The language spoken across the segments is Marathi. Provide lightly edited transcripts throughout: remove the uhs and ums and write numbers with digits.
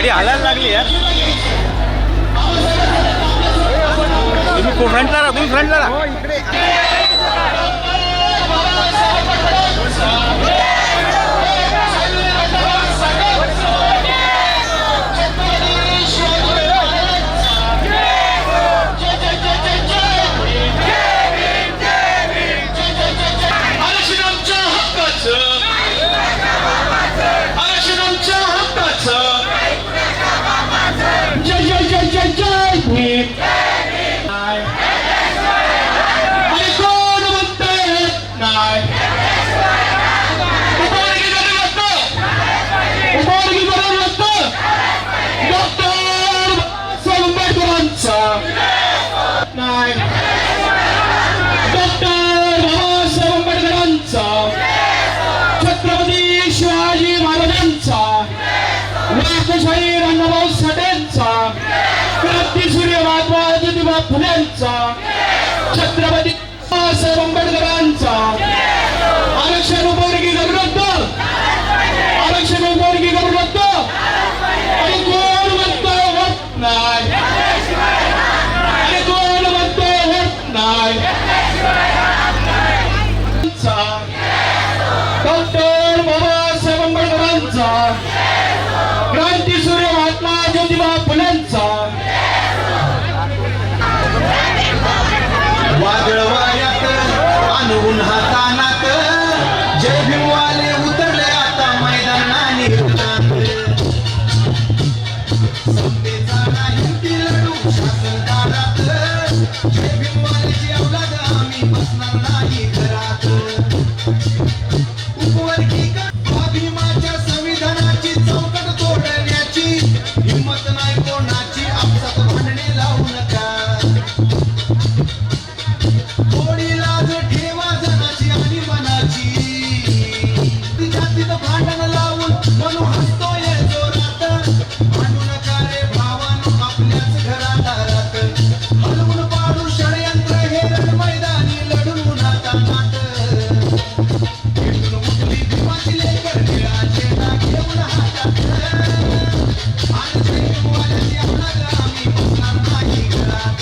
गाडी हालायला लागली यार. तुम्ही फ्रंटला राहा, तुम्ही फ्रंटला राहा. छत्रपती शिवाजी महाराजांचा, लोकशाहीर अण्णाभाऊ साठेंचा, क्रांतीसूर्य महात्मा ज्योतिबा फुलेंचा, छत्रपती बाबासाहेब आंबेडकरांचा, आरक्षण उपवर्गीकरण रद्द, आरक्षण उपवर्गीकरण रद्द, आणि कोण म्हणतो होत नाही, आणि कोण म्हणतो होत नाही. डॉक्टर बाबासाहेब आंबेडकरांचा, क्रांतीसूर्य महात्मा ज्योतिबा फुलेंचा, वादळ वाऱ्यात अनुभून हातानात जय भीमवाले उतरले आता मैदानाने सत्तेचा नाही ती लढू शासनकारात जय भीमवाल्याची अवलाद आम्ही बसणार नाही घरात उपवर्गीकरण भीमाच्या संविधानाची चौकट तोडण्याची हिंमत नाही कोणाची आपसात भांडणे लावू नका थोडी लाज ठेवा जनाची आणि मनाची तिथं भांडण लावून म्हणून हसतोय जोरात भांडू नका रे भावानो आपल्याच घरादारात हलवून पाडू षडयंत्र हे रण मैदानी लढून आता नाट उठली भीमाची लेकर निळाचे ना घेऊन हातात आणि जय भीमवाल्याची अवलाद आम्ही बसणार नाही घरात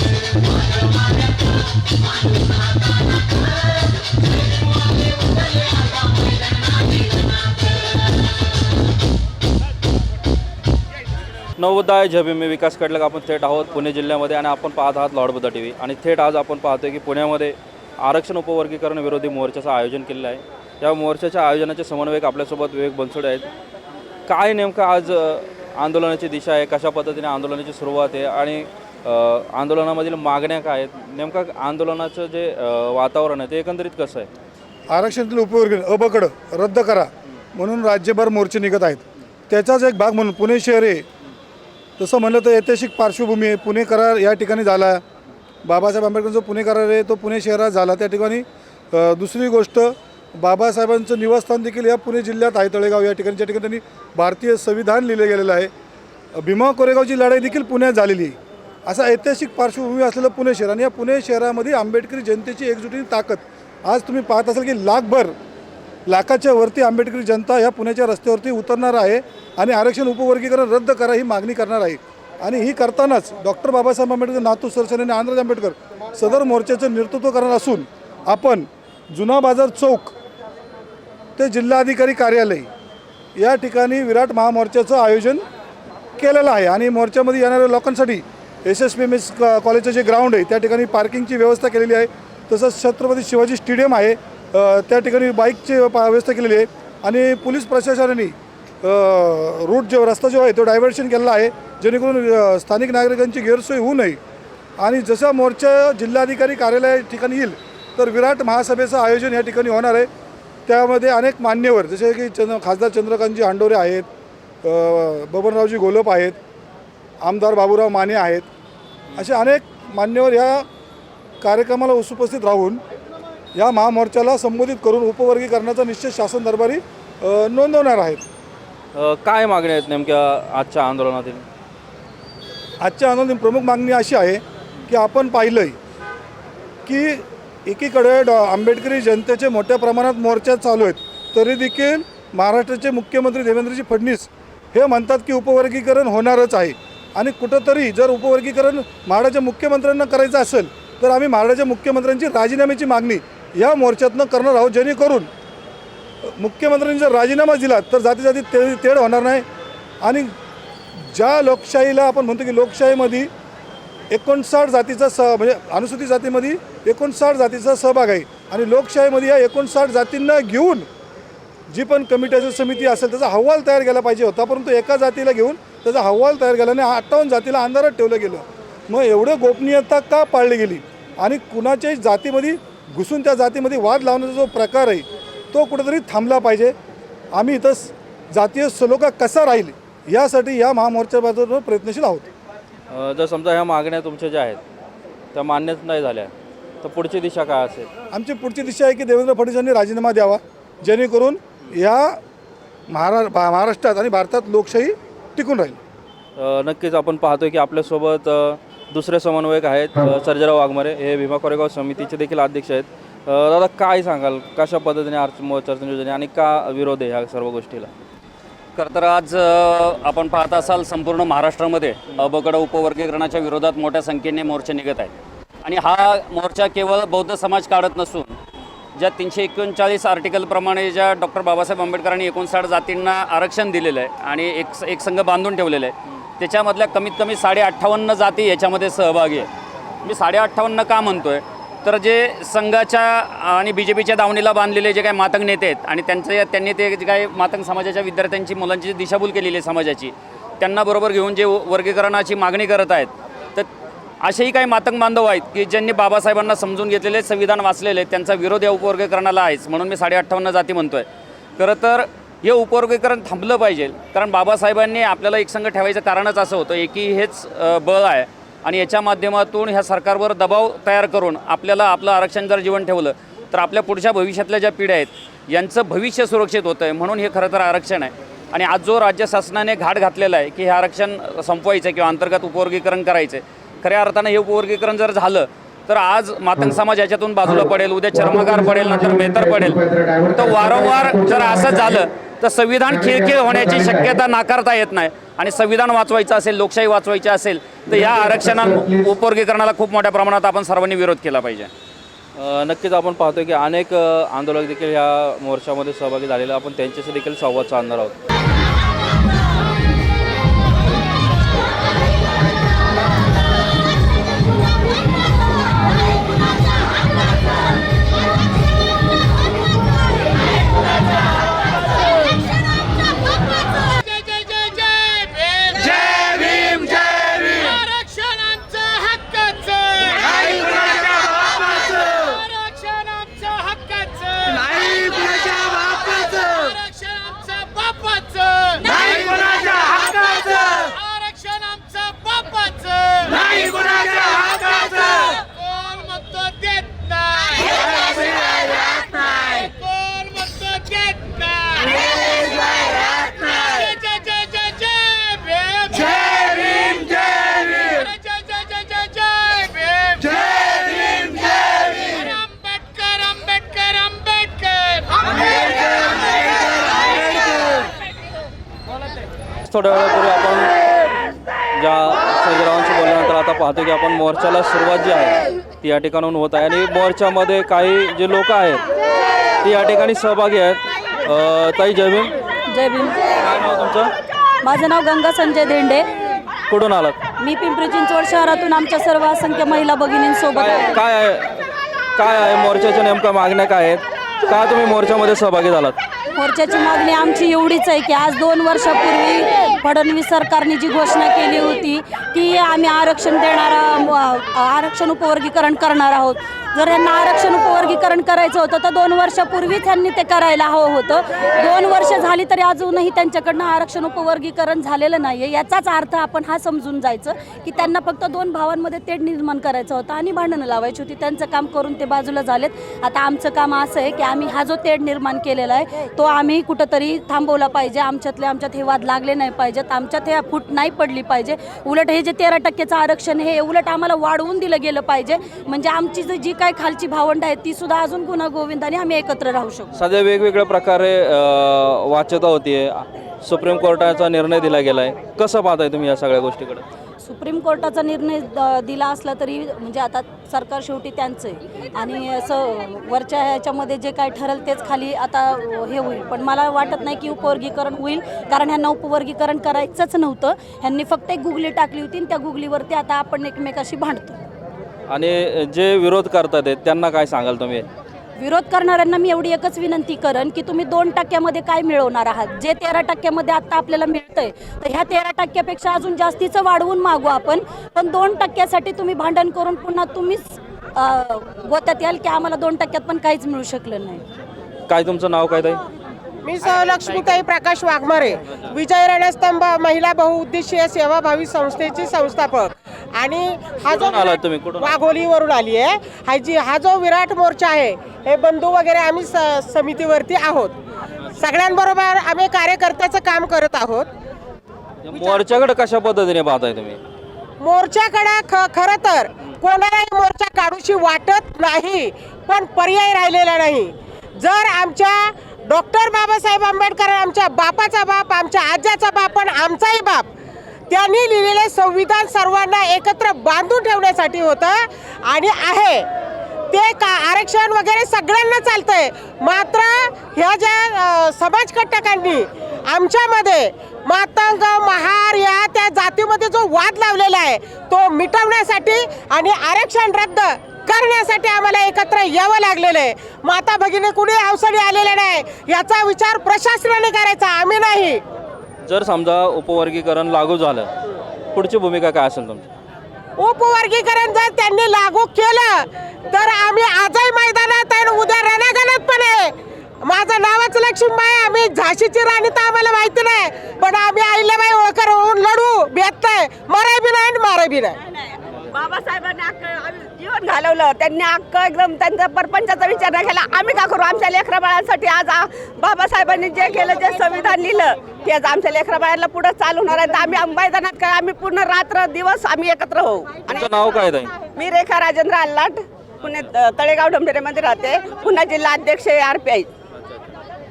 नवोदय झबीमी विकास खडलक आपण थेट आहोत पुणे जिल्ह्यामध्ये आणि आपण पाहत आहात लॉर्डबुद्धा टी व्ही आणि थेट आज आपण पाहतोय की पुण्यामध्ये आरक्षण उपवर्गीकरण विरोधी मोर्चाचं आयोजन केलेलं आहे. या मोर्चाच्या आयोजनाचे समन्वयक आपल्यासोबत विवेक बनसोडे आहेत. काय नेमकं आज आंदोलनाची दिशा आहे, कशा पद्धतीने आंदोलनाची सुरुवात आहे आणि आंदोलनामधील मागण्या काय आहेत, नेमकं आंदोलनाचं जे वातावरण आहे ते एकंदरीत कसं आहे? आरक्षणातील उपवर्गीकरण अबकड रद्द करा म्हणून राज्यभर मोर्चे निघत आहेत. त्याचाच एक भाग म्हणून पुणे शहर आहे. तसं म्हणलं तर ऐतिहासिक पार्श्वभूमी आहे. पुणे करार या ठिकाणी झाला. बाबासाहेब आंबेडकरांचा पुणे करार आहे तो पुणे शहरात झाला. त्या ठिकाणी दुसरी गोष्ट बाबासाहेबांचं निवासस्थान देखील या पुणे जिल्ह्यात आहे, तळेगाव या ठिकाणी, ज्या ठिकाणी त्यांनी भारतीय संविधान लिहिलं गेलेलं आहे. भीमा कोरेगावची लढाई देखील पुण्यात झालेली आहे. असा ऐतिहासिक पार्श्वभूमी असलेलं पुणे शहर आणि या पुणे शहरामध्ये आंबेडकरी जनतेची एकजुटीची ताकद आज तुम्ही पाहत असाल की लाखाच्या वरती आंबेडकरी जनता ह्या पुण्याच्या रस्त्यावरती उतरणार आहे आणि आरक्षण उपवर्गीकरण रद्द करा ही मागणी करणार आहे. आणि ही करतानाच डॉक्टर बाबासाहेब आंबेडकर, नातू सरसेनानी आणि आनंदराज आंबेडकर सदर मोर्चाचं नेतृत्व करणार असून आपण जुना बाजार चौक ते जिल्हाधिकारी कार्यालय या ठिकाणी विराट महामोर्चाचं आयोजन केलेलं आहे. आणि मोर्चामध्ये येणाऱ्या लोकांसाठी SSPMS कॉलेजचं जे ग्राउंड आहे त्या ठिकाणी पार्किंगची व्यवस्था केलेली आहे. तसंच छत्रपती शिवाजी स्टेडियम आहे, त्या ठिकाणी बाईकची व्यवस्था केलेली आहे. आणि पोलीस प्रशासनाने रूट जो रस्ता जो आहे तो डायव्हर्शन केलेला आहे जेणेकरून स्थानिक नागरिकांची गैरसोय होऊ नये. आणि जसा मोर्चा जिल्हाधिकारी कार्यालय ठिकाणी येईल तर विराट महासभेचं आयोजन या ठिकाणी होणार आहे. त्यामध्ये अनेक मान्यवर जसे की खासदार चंद्रकांतजी हांडोरे आहेत, बबनरावजी घोलप आहेत, आमदार बाबूराव माने आहेत, असे अनेक मान्यवर या कार्यक्रमाला उपस्थित राहून या महामोर्चाला संबोधित करून उपवर्गीकरणाचा निश्चित शासन दरबारी नोंदवणार आहेत. काय मागण्या आहेत नेमक्या आजच्या आंदोलनातील? आजच्या आंदोलनातील प्रमुख मागणी अशी आहे की आपण पाहिलं आहे की एकीकडे आंबेडकरी जनतेचे मोठ्या प्रमाणात मोर्चा चालू आहेत, तरी देखील महाराष्ट्राचे मुख्यमंत्री देवेंद्रजी फडणवीस हे म्हणतात की उपवर्गीकरण होणारच आहे आणि कुठंतरी जर उपवर्गीकरण महाराष्ट्राच्या मुख्यमंत्र्यांना करायचं असेल तर आम्ही महाराष्ट्राच्या मुख्यमंत्र्यांची राजीनाम्याची मागणी या मोर्चातनं करणार आहोत, जेणेकरून मुख्यमंत्र्यांनी जर राजीनामा दिला तर जाती जाती तेढ होणार नाही. आणि ज्या लोकशाहीला आपण म्हणतो की लोकशाहीमध्ये 59 जातीचा म्हणजे अनुसूचित जातीमध्ये 59 जातीचा सहभाग आहे आणि लोकशाहीमध्ये या 59 जातींना घेऊन जी पण कमिट्याची समिती असेल त्याचा अहवाल तयार केला पाहिजे होता, परंतु एका जातीला घेऊन त्याचा अहवाल तयार केला आणि 58 जातीला अंधारात ठेवलं गेलं. मग एवढं गोपनीयता का पाळली गेली आणि कुणाच्याही जातीमध्ये घुसून त्या जातीमध्ये वाद लावण्याचा जो प्रकार आहे तो कुठेतरी थांबला पाहिजे. आम्ही इथं जातीय सलोखा कसा राहील यासाठी या महामोर्चाबद्दल प्रयत्नशील आहोत. जर समजा ह्या मागण्या तुमच्या ज्या आहेत त्या मान्यच नाही झाल्या तर पुढची दिशा काय असेल? आमची पुढची दिशा आहे की देवेंद्र फडणवीस यांनी राजीनामा द्यावा, जेणेकरून या महाराष्ट्रात आणि भारतात लोकशाही टिकून राहील. नक्कीच आपण पाहतोय की आपल्यासोबत दुसरे समन्वयक आहेत सर्जेराव वाघमारे, हे भीमा कोरेगाव समितीचे देखील अध्यक्ष आहेत. दादा काय सांगाल, कशा पद्धतीने मोर्चाचं नियोजन आहे आणि का विरोध आहे ह्या सर्व गोष्टीला? खरं तर आज आपण पाहत असाल संपूर्ण महाराष्ट्रामध्ये अबकड उपवर्गीकरणाच्या विरोधात मोठ्या संख्येने मोर्चे निघत आहेत आणि हा मोर्चा केवळ बौद्ध समाज काढत नसून ज्या 339 आर्टिकलप्रमाणे ज्या डॉक्टर बाबासाहेब आंबेडकरांनी 59 जातींना आरक्षण दिलेलं आहे आणि एक संघ बांधून ठेवलेलं आहे त्याच्यामधल्या कमीत कमी 58.5 जाती याच्यामध्ये सहभागी आहे. मी 58.5 का म्हणतो आहे तर जे संघाच्या आणि BJPच्या दावणीला बांधलेले जे काही मातंग नेते आहेत आणि त्यांनी ते जे काही मातंग समाजाच्या विद्यार्थ्यांची मुलांची दिशाभूल केलेली आहे समाजाची, त्यांना बरोबर घेऊन जे वर्गीकरणाची मागणी करत आहेत, तर असेही काही मातंग बांधव आहेत की ज्यांनी बाबासाहेबांना समजून घेतलेले, संविधान वाचलेले, त्यांचा विरोध या उपवर्गीकरणाला आहेच. म्हणून मी 58.5 जाती म्हणतो आहे. खरं तर हे उपवर्गीकरण थांबलं पाहिजे, कारण बाबासाहेबांनी आपल्याला एकसंघ ठेवायचं कारणच असं होतं, एकी हेच बळ आहे आणि याच्या माध्यमातून ह्या सरकारवर दबाव तयार करून आपल्याला आपलं आरक्षण जर जीवन ठेवलं तर आपल्या पुढच्या भविष्यातल्या ज्या पिढ्या आहेत यांचं भविष्य सुरक्षित होतं आहे. म्हणून हे खरं तर आरक्षण आहे आणि आज जो राज्य शासनाने घाट घातलेला आहे की हे आरक्षण संपवायचं किंवा अंतर्गत उपवर्गीकरण करायचं आहे, खऱ्या अर्थानं हे उपवर्गीकरण जर झालं तर आज मातंग समाज याच्यातून बाजूला पडेल, उद्या चर्मकार पडेल, नंतर मेहतर पडेल. तर वारंवार जर असं झालं तर संविधान खिळखिळ होण्याची शक्यता नाकारता येत नाही आणि संविधान वाचवायचं असेल, लोकशाही वाचवायची असेल तर या उपवर्गीकरणाला खूप मोठ्या प्रमाणात आपण सर्वांनी विरोध केला पाहिजे. नक्कीच आपण पाहतोय की अनेक आंदोलक देखील ह्या मोर्चामध्ये सहभागी झालेले, आपण त्यांच्याशी देखील संवाद साधणार आहोत. थोड्या वेळापूर्वी आपण ज्या सर्जेरावांशी बोलल्यानंतर आता पाहतो की आपण मोर्चाला सुरुवात जी आहे ती या ठिकाणून होत आहे आणि मोर्चामध्ये काही जे लोक आहेत ती या ठिकाणी सहभागी आहेत. ताई जय भीम. जय भीम. काय नाव तुमचं? माझं नाव गंगा संजय धेंडे. कुठून आलात? मी पिंपरी चिंचवड शहरातून आमच्या सर्व असंख्य महिला भगिनींसोबत आहे. काय आहे मोर्चाच्या नेमक्या मागण्या काय आहेत, का तुम्ही मोर्चामध्ये सहभागी झालात? मोर्चाची मागणी आमची एवढीच आहे की आज 2 वर्षापूर्वी फडणवीस सरकारने जी घोषणा केली होती की आम्ही आरक्षण उपवर्गीकरण करणार आहोत. जर यांना आरक्षण उपवर्गीकरण करायचं होतं तर 2 वर्षापूर्वीच त्यांनी ते करायला हवं होतं. 2 वर्ष झाली तरी अजूनही त्यांच्याकडनं आरक्षण उपवर्गीकरण झालेलं नाही आहे. याचाच अर्थ आपण हा समजून जायचं की त्यांना फक्त 2 भावांमध्ये तेढ निर्माण करायचं होतं आणि भांडणं लावायची होती. त्यांचं काम करून ते बाजूला झालेत. आता आमचं काम असं आहे की आम्ही हा जो तेढ निर्माण केलेला आहे तो आम्ही कुठंतरी थांबवला पाहिजे. आमच्यात हे वाद लागले नाही पाहिजेत, आमच्यात हे फूट नाही पडली पाहिजे. उलट हे जे 13% आरक्षण हे उलट आम्हाला वाढवून दिलं गेलं पाहिजे, म्हणजे आमची जी काय खालची भावंड आहेत ती सुद्धा अजून गुन्हा गोविंदाने आम्ही एकत्र राहू शकतो. सध्या वेगवेगळ्या प्रकारे वाच्यता होतीये सुप्रीम कोर्टाचा निर्णय दिला गेला आहे, कसं पाहताय तुम्ही या सगळ्या गोष्टीकडे? सुप्रीम कोर्टाचा निर्णय दिला असला तरी म्हणजे आता सरकार शेवटी त्यांचं आहे आणि असं वरच्या ह्याच्यामध्ये जे काय ठरेल तेच खाली आता हे होईल. पण मला वाटत नाही की उपवर्गीकरण होईल, कारण ह्यांना उपवर्गीकरण करायचंच नव्हतं. ह्यांनी फक्त एक गुगली टाकली होती आणि त्या गुगलीवरती आता आपण एकमेकाशी भांडतो. आणि जे विरोध करतात आहेत त्यांना काय सांगाल तुम्ही? विरोध करणाऱ्यांना मी एवढी एकच विनंती करेन की तुम्ही 2% काय मिळवणार आहात? जे 13% आता आपल्याला मिळतंय तर ह्या 13%पेक्षा अजून जास्तीचं वाढवून मागू आपण. पण 2%साठी तुम्ही भांडण करून पुन्हा तुम्हीच गोत्यात याल की आम्हाला 2% पण काहीच मिळू शकलं नाही. काय तुमचं नाव काय ताई? मी लक्ष्मीताई प्रकाश वाघमारे, विजय रणस्तंभ महिला बहुउद्देशीय सेवाभावी संस्थेची संस्थापक. आणि हा जो कुठून आलात तुम्ही? कुठून? वाघोलीवरून आली आहे. हा जो विराट मोर्चा आहे, हे बंधू वगैरे आम्ही समितीवरती आहोत. सगळ्यांबरोबर आम्ही कार्यकर्त्याचं काम करत आहोत. मोर्चाकडे कशा पद्धतीने पाहताय तुम्ही? मोर्चाकडे खरं तर कोणालाही मोर्चा काढूशी वाटत नाही, पण पर्याय राहिलेला नाही. जर आमच्या डॉक्टर बाबासाहेब आंबेडकर, आमच्या बापाचा बाप, आमच्या आज्याचा बाप पण आमचाही बाप, त्यांनी लिहिलेले संविधान सर्वांना एकत्र बांधून ठेवण्यासाठी होतं आणि आहे ते आरक्षण वगैरे सगळ्यांना चालतंय. मात्र ह्या ज्या समाजकंटकांनी आमच्यामध्ये मातंग महार या त्या जातीमध्ये जो वाद लावलेला आहे तो मिटवण्यासाठी आणि आरक्षण रद्द करण्यासाठी आम्हाला एकत्र यावं लागलेलं आहे. माता भगिनी कुणी अवसरी आलेले नाही, याचा विचार प्रशासनाने करायचा, आम्ही नाही. जर समजा उपवर्गीकरण लागू झालं, पुढची भूमिका काय असेल तुमची? उपवर्गीकरण जर त्यांनी लागू केलं तर आम्ही आजही मैदानात आहे, उद्या रणांगणात पण आहे. माझं नावच लक्ष्मीबाई, आम्ही झाशीची राणी तर आम्हाला माहिती नाही, पण आम्ही अहिल्याबाई होळकर होऊन लढू, भेटतंय, मराय बी नाही माराय बी नाही. बाबासाहेबांनी जीवन घालवलं, त्यांनी एकदम त्यांचा परपंचाचा विचार नाही केला. आम्ही का करू? आमच्या लेकरा बाळांसाठी आज बाबासाहेबांनी जे केलं, जे संविधान लिहिलं ते आज आमच्या लेकरा बाळांना पुढे चालवणार आहे. तर आम्ही मैदानात काय, आम्ही पूर्ण रात्र दिवस आम्ही एकत्र होऊ. तुमचं नाव काय ताई? मी रेखा राजेंद्र आल्लाट, पुणे तळेगाव ढमढेरेमध्ये राहते, पुन्हा जिल्हा अध्यक्ष RPI.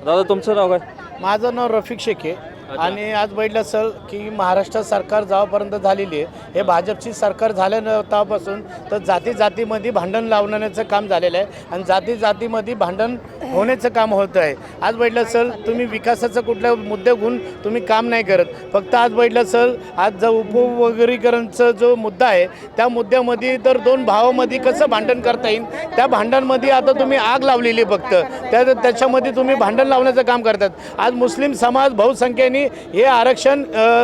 दादा तुमचं नाव काय? माझं नाव रफिक शेख आहे. आणि आज बघितलं असेल की महाराष्ट्र सरकार जेव्हापर्यंत झालेली आहे, हे भाजपची सरकार झाल्या तेव्हापासून तर जातीमध्ये भांडण लावण्याचं काम झालेलं आहे आणि जातीमध्ये भांडण होण्याचं काम होतं आहे. आज बघितलं असेल तुम्ही विकासाचं कुठल्या मुद्दे घेऊन तुम्ही काम नाही करत. फक्त आज बघितलं असेल आज जो उपवर्गीकरणचा जो मुद्दा आहे त्या मुद्द्यामध्ये तर दोन भावामध्ये कसं भांडण करता येईल, त्या भांडणांमध्ये आता तुम्ही आग लावलेली फक्त त्याच्यामध्ये तुम्ही भांडण लावण्याचं काम करतात. आज मुस्लिम समाज बहुसंख्येने हे आरक्षण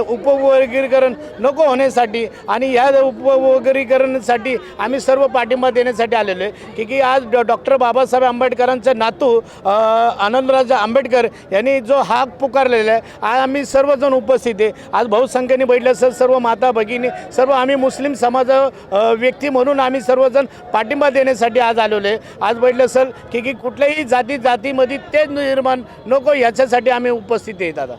उपवर्गीकरण नको होण्यासाठी आणि ह्या उपवर्गीकरणासाठी आम्ही सर्व पाठिंबा देण्यासाठी आलेलो आहे की आज डॉक्टर बाबासाहेब आंबेडकरांचे नातू आनंदराज आंबेडकर यांनी जो हाक पुकारलेला आहे, आज आम्ही सर्वजण उपस्थित आहे. आज बहुसंख्येने बैठले असेल सर्व माता भगिनी, सर्व आम्ही मुस्लिम समाज व्यक्ती म्हणून आम्ही सर्वजण पाठिंबा देण्यासाठी आज आलेलो आहे. आज बैठले असेल की कुठल्याही जातीमध्ये तेच निर्माण नको याच्यासाठी आम्ही उपस्थित आहे. दादा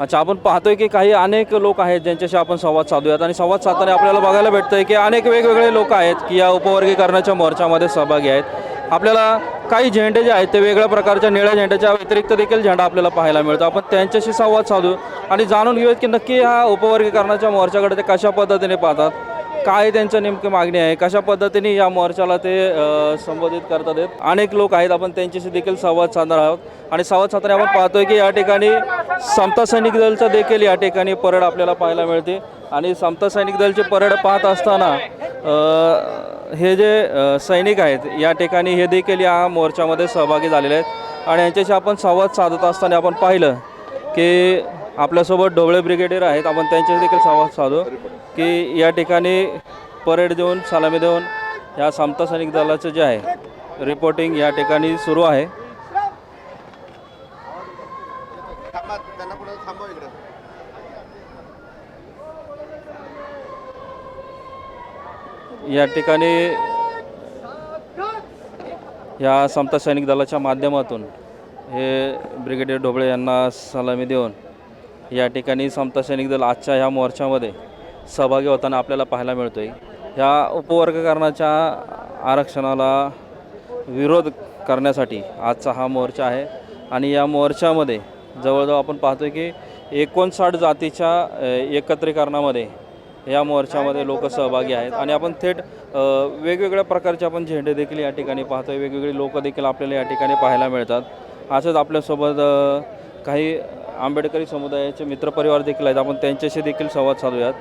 अच्छा, आपण पाहतोय की काही अनेक लोक आहेत ज्यांच्याशी आपण संवाद साधूयात आणि संवाद साधताना आपल्याला बघायला भेटतंय की अनेक वेगवेगळे लोक आहेत की या उपवर्गीकरणाच्या मोर्चामध्ये सहभागी आहेत. आपल्याला काही झेंडे जे आहेत ते वेगळ्या प्रकारच्या निळ्या झेंड्याच्या व्यतिरिक्त देखील झेंडा आपल्याला पाहायला मिळतो. आपण त्यांच्याशी संवाद साधू आणि जाणून घेऊयात की नक्की ह्या उपवर्गीकरणाच्या मोर्चाकडे ते कशा पद्धतीने पाहतात, काय त्यांचं नेमकी मागणी आहे, कशा पद्धतीने या मोर्चाला ते संबोधित करतात आहेत. अनेक लोक आहेत, आपण त्यांच्याशी देखील संवाद साधणार आहोत आणि संवाद साधताना आपण पाहतोय की या ठिकाणी समता सैनिक दलचं देखील या ठिकाणी परेड आपल्याला पाहायला मिळते. आणि समता सैनिक दलची परेड पाहत असताना हे जे सैनिक आहेत या ठिकाणी हे देखील या मोर्चामध्ये सहभागी झालेले आहेत आणि यांच्याशी आपण संवाद साधत असताना आपण पाहिलं की आपल्यासोबत ढोबळे ब्रिगेडियर आहेत. आपण त्यांच्याशी देखील संवाद साधू की या ठिकाणी परेड देऊन सलामी देऊन या समता सैनिक दलाचं जे आहे रिपोर्टिंग या ठिकाणी सुरू आहे. या ठिकाणी या समता सैनिक दलाच्या माध्यमातून हे ब्रिगेडियर ढोबळे यांना सलामी देऊन या ठिकाणी समता सैनिक दल आजच्या ह्या मोर्चामध्ये सहभागी होताना आपल्याला पाहायला मिळतो आहे. ह्या उपवर्गीकरणाच्या आरक्षणाला विरोध करण्यासाठी आजचा हा मोर्चा आहे आणि या मोर्चामध्ये जवळजवळ आपण पाहतोय की 59 जातीच्या एकत्रीकरणामध्ये या मोर्चामध्ये लोक सहभागी आहेत आणि आपण थेट वेगवेगळ्या प्रकारचे आपण झेंडे देखील या ठिकाणी पाहतोय, वेगवेगळे लोक देखील आपल्याला या ठिकाणी पाहायला मिळतात. असंच आपल्यासोबत काही आंबेडकरी समुदायाचे मित्रपरिवार देखील आहेत, आपण त्यांच्याशी देखील संवाद साधूयात.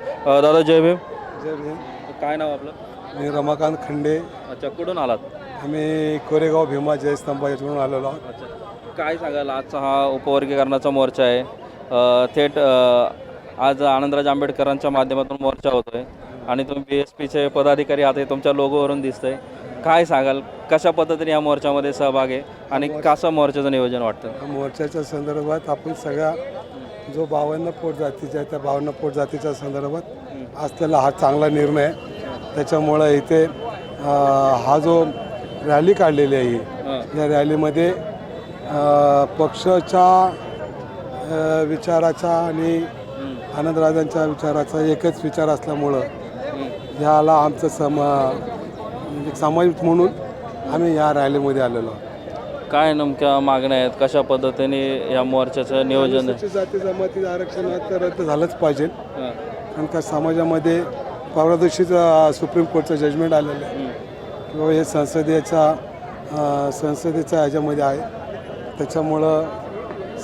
दादा जय भीम. जय भीम. काय नाव आपलं? मी रमाकांत खंडे. अच्छा, कुठून आलात? आम्ही कोरेगाव भीमा जयस्तंभ याच्याकडून आलेलो आहोत. अच्छा, काय सांगाल? आजचा हा उपवर्गीकरणाचा मोर्चा आहे. थेट आज आनंदराज आंबेडकरांच्या माध्यमातून मोर्चा होतोय आणि तुम्ही BSPचे पदाधिकारी आहात, हे तुमच्या लोगोवरून दिसतंय. काय सांगाल, कशा पद्धतीने या मोर्चामध्ये सहभाग आहे आणि कसं मोर्चाचं नियोजन वाटतं? मोर्चाच्या संदर्भात आपण सगळ्या जो 52 पोट जातीच्या आहे त्या 52 पोट जातीच्या संदर्भात आज त्याला हा चांगला निर्णय आहे. त्याच्यामुळं इथे हा जो रॅली काढलेली आहे या रॅलीमध्ये पक्षाच्या विचाराचा आणि आनंदराजांच्या विचाराचा एकच विचार असल्यामुळं ह्याला आमचं समाज म्हणून आम्ही या रॅलीमध्ये आलेलो आहोत. काय नेमक्या मागण्या आहेत, कशा पद्धतीने या मोर्चाचं नियोजन आहे? अनुसूचित जाती जमाती आरक्षणात तर रद्द झालंच पाहिजे, कारण का समाजामध्ये परवा दिवशीच सुप्रीम कोर्टचं जजमेंट आलेलं आहे किंवा हे संसदेच्या ह्याच्यामध्ये आहे. त्याच्यामुळं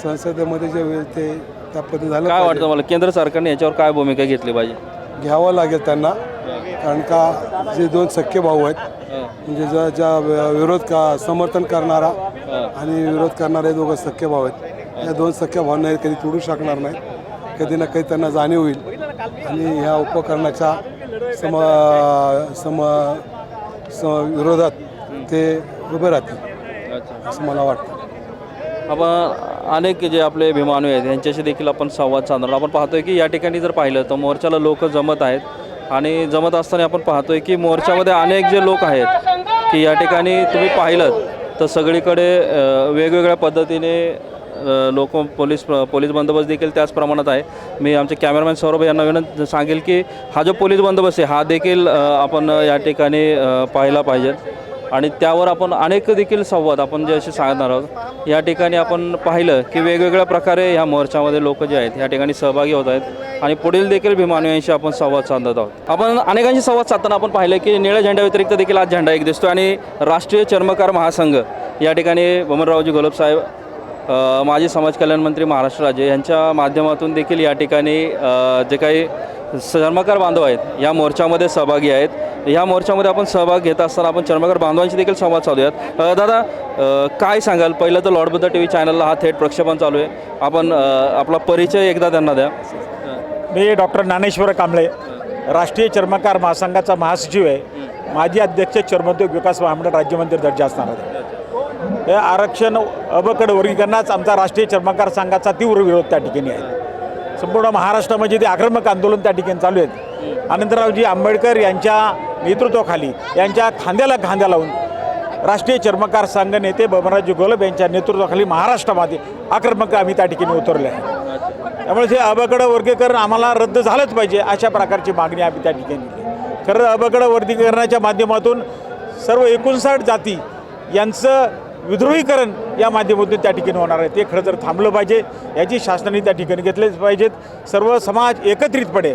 संसदेमध्ये जे होईल ते त्या पद्धतीने झालं. काय वाटतं मला, केंद्र सरकारने याच्यावर काय भूमिका घेतली पाहिजे? घ्यावं लागेल त्यांना, कारण का जे 2 सख्खे भाऊ आहेत म्हणजे ज्या विरोध समर्थन करणारा आणि विरोध करणारे 2 सख्खे भाऊ आहेत, या 2 सख्या भावांना कधी तोडू शकणार नाही. कधी ना कधी त्यांना जाणीव होईल आणि ह्या उपकरणाच्या विरोधात ते उभे राहतील असं मला वाटतं. आपण अनेक जे आपले अभिमानू आहेत यांच्याशी देखील आपण संवाद साधणार. आपण पाहतोय की या ठिकाणी जर पाहिलं तर मोर्चाला लोक जमत आहेत आणि जमत असताना आपण पाहतोय की मोर्चामध्ये अनेक जे लोक आहेत की या ठिकाणी तुम्ही पाहिलं तर सगळीकडे वेगवेगळ्या पद्धतीने लोक पोलीस बंदोबस्त देखील त्याच प्रमाणात आहे. मी आमचे कॅमेरामॅन सौरभ यांना सांगेल की हा जो पोलीस बंदोबस्त आहे हा देखील आपण या ठिकाणी पाहिला पाहिजे आणि त्यावर आपण अनेक देखील संवाद आपण जे असे सांगणार आहोत. या ठिकाणी आपण पाहिलं की वेगवेगळ्या प्रकारे ह्या मोर्चामध्ये लोक जे आहेत या ठिकाणी सहभागी होत आहेत आणि पुढील देखील भीमानुयांशी आपण संवाद साधत आहोत. आपण अनेकांशी संवाद साधताना आपण पाहिलं की निळ्या झेंड्या व्यतिरिक्त देखील आज झेंडा एक दिसतो आणि राष्ट्रीय चर्मकार महासंघ या ठिकाणी बमनरावजी घोलप साहेब, माजी समाज कल्याण मंत्री महाराष्ट्र राज्य यांच्या माध्यमातून देखील या ठिकाणी जे काही चर्मकार बांधव आहेत या मोर्चामध्ये सहभागी आहेत. ह्या मोर्चामध्ये आपण सहभाग घेत असताना आपण चर्मकार बांधवांशी देखील संवाद साधूयात. दादा, काय सांगाल? पहिलं तर लॉर्ड बुद्धा TV चॅनलला हा थेट प्रक्षेपण चालू आहे. आपण आपला परिचय एकदा त्यांना द्या. मी डॉक्टर ज्ञानेश्वर कांबळे, राष्ट्रीय चर्मकार महासंघाचा महासचिव आहे. माजी अध्यक्ष चर्मोद्योग विकास महामंडळ राज्यमंत्री दर्जा असणार आहे. हे आरक्षण अबकड वर्गीकरणाच आमचा राष्ट्रीय चर्मकार संघाचा तीव्र विरोध त्या ठिकाणी आहे. संपूर्ण महाराष्ट्रामध्ये ते आक्रमक आंदोलन त्या ठिकाणी चालू आहेत. आनंदरावजी आंबेडकर यांच्या नेतृत्वाखाली यांच्या खांद्याला खांद्या लावून राष्ट्रीय चर्मकार संघ नेते बमनरावजी घोलप यांच्या नेतृत्वाखाली महाराष्ट्रामध्ये आक्रमक आम्ही त्या ठिकाणी उतरले आहे. त्यामुळे हे अबकड वर्गीकरण आम्हाला रद्द झालंच पाहिजे अशा प्रकारची मागणी आम्ही त्या ठिकाणी केली. खरं अबकड वर्गीकरणाच्या माध्यमातून सर्व 59 जाती यांचं विद्रोहीकरण या माध्यमातून त्या ठिकाणी होणार आहे. ते खरं तर थांबलं पाहिजे, याची शासनाने त्या ठिकाणी घेतलेच पाहिजेत. सर्व समाज एकत्रितपणे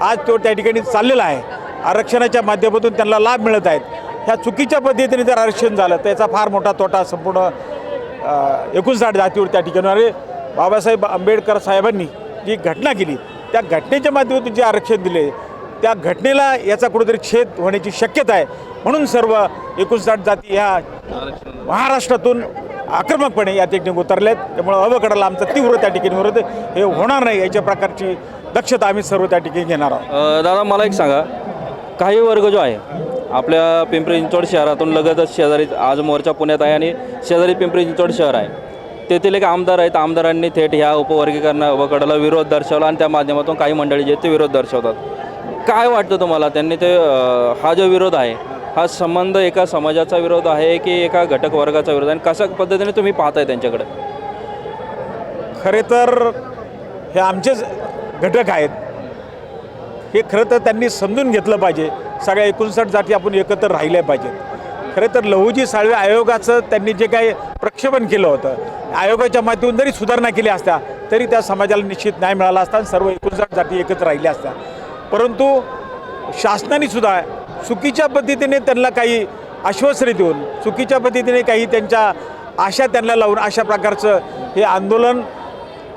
आज तो त्या ठिकाणी चाललेला आहे. आरक्षणाच्या माध्यमातून त्यांना लाभ मिळत आहेत. ह्या चुकीच्या पद्धतीने जर आरक्षण झालं त्याचा फार मोठा तोटा संपूर्ण 59 जातीवर त्या ठिकाणी आहे. बाबासाहेब आंबेडकर साहेबांनी जी घटना केली त्या घटनेच्या माध्यमातून जे आरक्षण दिले त्या घटनेला याचा कुठेतरी छेद होण्याची शक्यता आहे. म्हणून सर्व 59 जाती ह्या महाराष्ट्रातून आक्रमकपणे या ठिकाणी उतरल्यात. त्यामुळे अबकडाला आमचा तीव्र त्या ठिकाणी विरोध हे होणार नाही याच्या प्रकारची दक्षता आम्ही सर्व त्या ठिकाणी घेणार आहोत. दादा, मला एक सांगा, काही वर्ग जो आहे आपल्या पिंपरी चिंचवड शहरातून लगतच शेजारी आज मोर्चा पुण्यात आहे आणि शेजारी पिंपरी चिंचवड शहर आहे, तेथील एक आमदार आहेत. आमदारांनी थेट ह्या उपवर्गीकरणा अबकडाला विरोध दर्शवला आणि त्या माध्यमातून काही मंडळी जे ते विरोध दर्शवतात. काय वाटतं तुम्हाला? त्यांनी ते हा जो विरोध आहे हा संबंध एका समाजाचा विरोध आहे की एका घटक वर्गाचा विरोध आहे आणि कशा पद्धतीने तुम्ही पाहताय त्यांच्याकडे? खरे तर हे आमचेच घटक आहेत. हे खरं तर त्यांनी समजून घेतलं पाहिजे. सगळ्या 59 जाती आपण एकत्र राहिल्या पाहिजेत. खरं तर लहुजी साळवे आयोगाचं त्यांनी जे काही प्रक्षेपण केलं होतं, आयोगाच्या माध्यमातून जरी सुधारणा केल्या असत्या तरी त्या समाजाला निश्चित न्याय मिळाला असता आणि सर्व 59 जाती एकत्र राहिल्या असत्या. परंतु शासनाने सुद्धा चुकीच्या पद्धतीने त्यांना काही आश्वासने देऊन, चुकीच्या पद्धतीने काही त्यांच्या आशा त्यांना लावून अशा प्रकारचं हे आंदोलन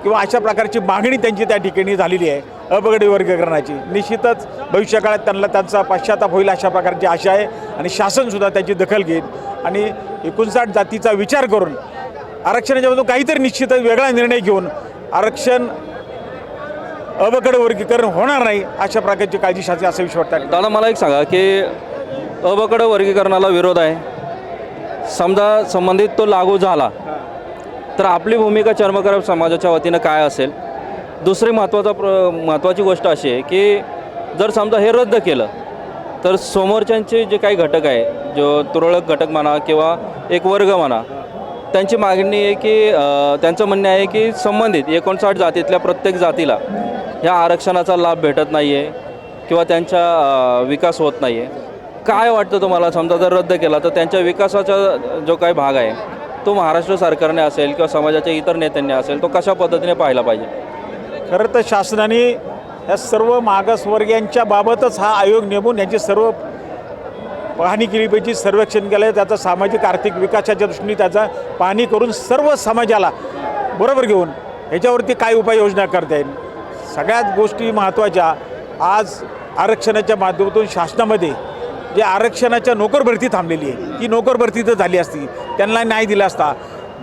किंवा अशा प्रकारची मागणी त्यांची त्या ठिकाणी झालेली आहे अबगडी वर्गीकरणाची. निश्चितच भविष्यकाळात त्यांना त्यांचा पश्चाताप होईल अशा प्रकारची आशा आहे आणि शासनसुद्धा त्याची दखल घेईल आणि 59 जातीचा विचार करून आरक्षणाच्यामधून काहीतरी निश्चितच वेगळा निर्णय घेऊन आरक्षण अबगड वर्गीकरण होणार नाही अशा प्रकारची काळजी शासन असं विश्वास वाटतं. दादा मला एक सांगा की अबगड वर्गीकरणाला विरोध आहे, समजा संबंधित तो लागू झाला तर आपली भूमिका चर्मकार समाजाच्या वतीनं काय असेल? दुसरी महत्त्वाची गोष्ट अशी आहे की जर समजा हे रद्द केलं तर समोरच्यांचे जे काही घटक आहे, जो तुरळक घटक म्हणा किंवा एक वर्ग म्हणा, त्यांची मागणी आहे की त्यांचं म्हणणं आहे की संबंधित 59 जातीतल्या प्रत्येक जातीला ह्या आरक्षणाचा लाभ भेटत नाही आहे किंवा त्यांचा विकास होत नाही आहे. काय वाटतं तुम्हाला, समजा जर रद्द केला तर त्यांच्या विकासाचा जो काही भाग आहे तो महाराष्ट्र सरकारने असेल किंवा समाजाच्या इतर नेत्यांनी असेल तो कशा पद्धतीने पाहायला पाहिजे? खरं तर शासनाने या सर्व मागासवर्गीयांच्या बाबतच हा आयोग नेमून यांची सर्व पाहणी केली पाहिजे, सर्वेक्षण केलं, त्याचा सामाजिक आर्थिक विकासाच्या दृष्टीने त्याचा पाहणी करून सर्व समाजाला बरोबर घेऊन ह्याच्यावरती काय उपाययोजना करता येईल. सगळ्यात गोष्टी महत्त्वाच्या, आज आरक्षणाच्या माध्यमातून शासनामध्ये जे आरक्षणाच्या नोकर भरती थांबलेली आहे ती नोकर भरती तर झाली असती, त्यांना न्याय दिला असता.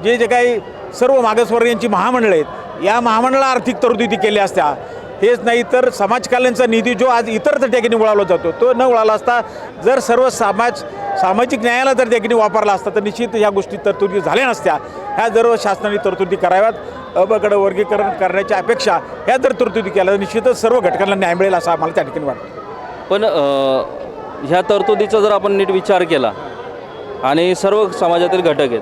जे काही सर्व मागासवर्गीयांची महामंडळं आहेत या महामंडळाला आर्थिक तरतुदी केल्या असत्या. हेच नाही तर समाज कल्याणचा निधी जो आज इतर त्या ठिकाणी वळवला जातो तो न वळाला असता, जर सर्व सामाजिक न्यायाला जर त्या ठिकाणी वापरला असता तर निश्चित ह्या गोष्टी तरतुदी झाल्या नसत्या. ह्या जर शासनाने तरतुदी कराव्यात, अबगड वर्गीकरण करण्याच्या अपेक्षा ह्या जर तरतुदी केल्या तर निश्चितच सर्व घटकांना न्याय मिळेल असं आम्हाला त्या ठिकाणी वाटतं. पण ह्या तरतुदीचा जर आपण नीट विचार केला आणि सर्व समाजातील घटक आहेत,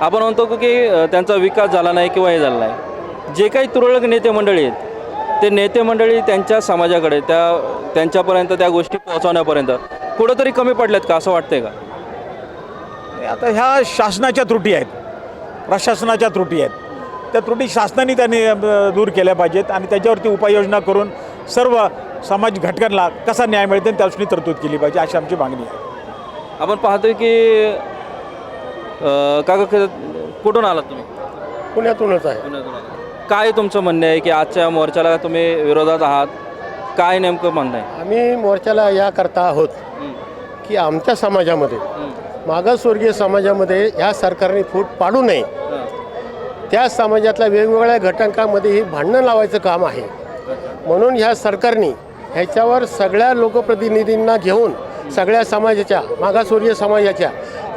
आपण म्हणतो की त्यांचा विकास झाला नाही किंवा हे झाला नाही, जे काही तुरळक नेते मंडळी आहेत ते नेते मंडळी त्यांच्या समाजाकडे त्यांच्यापर्यंत त्या गोष्टी पोहोचवण्यापर्यंत कुठंतरी कमी पडल्यात का असं वाटतंय का? आता ह्या शासनाच्या त्रुटी आहेत, प्रशासनाच्या त्रुटी आहेत. त्या त्रुटी शासनाने त्यांनी दूर केल्या पाहिजेत आणि त्याच्यावरती उपाययोजना करून सर्व समाज घटकांना कसा न्याय मिळते त्या दृष्टीने तरतूद केली पाहिजे अशी आमची मागणी आहे. आपण पाहतोय की काका कुठून आलात तुम्ही? पुण्यातूनच आहे. पुण्यातून आलात. काय तुमचं म्हणणं आहे की आजच्या मोर्चाला तुम्ही विरोधात आहात, काय नेमकं म्हणणं आहे? आम्ही मोर्चाला याकरता आहोत की आमच्या समाजामध्ये, मागासवर्गीय समाजामध्ये ह्या सरकारने फूट पाडू नये. त्या समाजातल्या वेगवेगळ्या घटकांमध्ये ही भांडणं लावायचं काम आहे. म्हणून ह्या सरकारने ह्याच्यावर सगळ्या लोकप्रतिनिधींना घेऊन, सगळ्या समाजाच्या, मागासवर्गीय समाजाच्या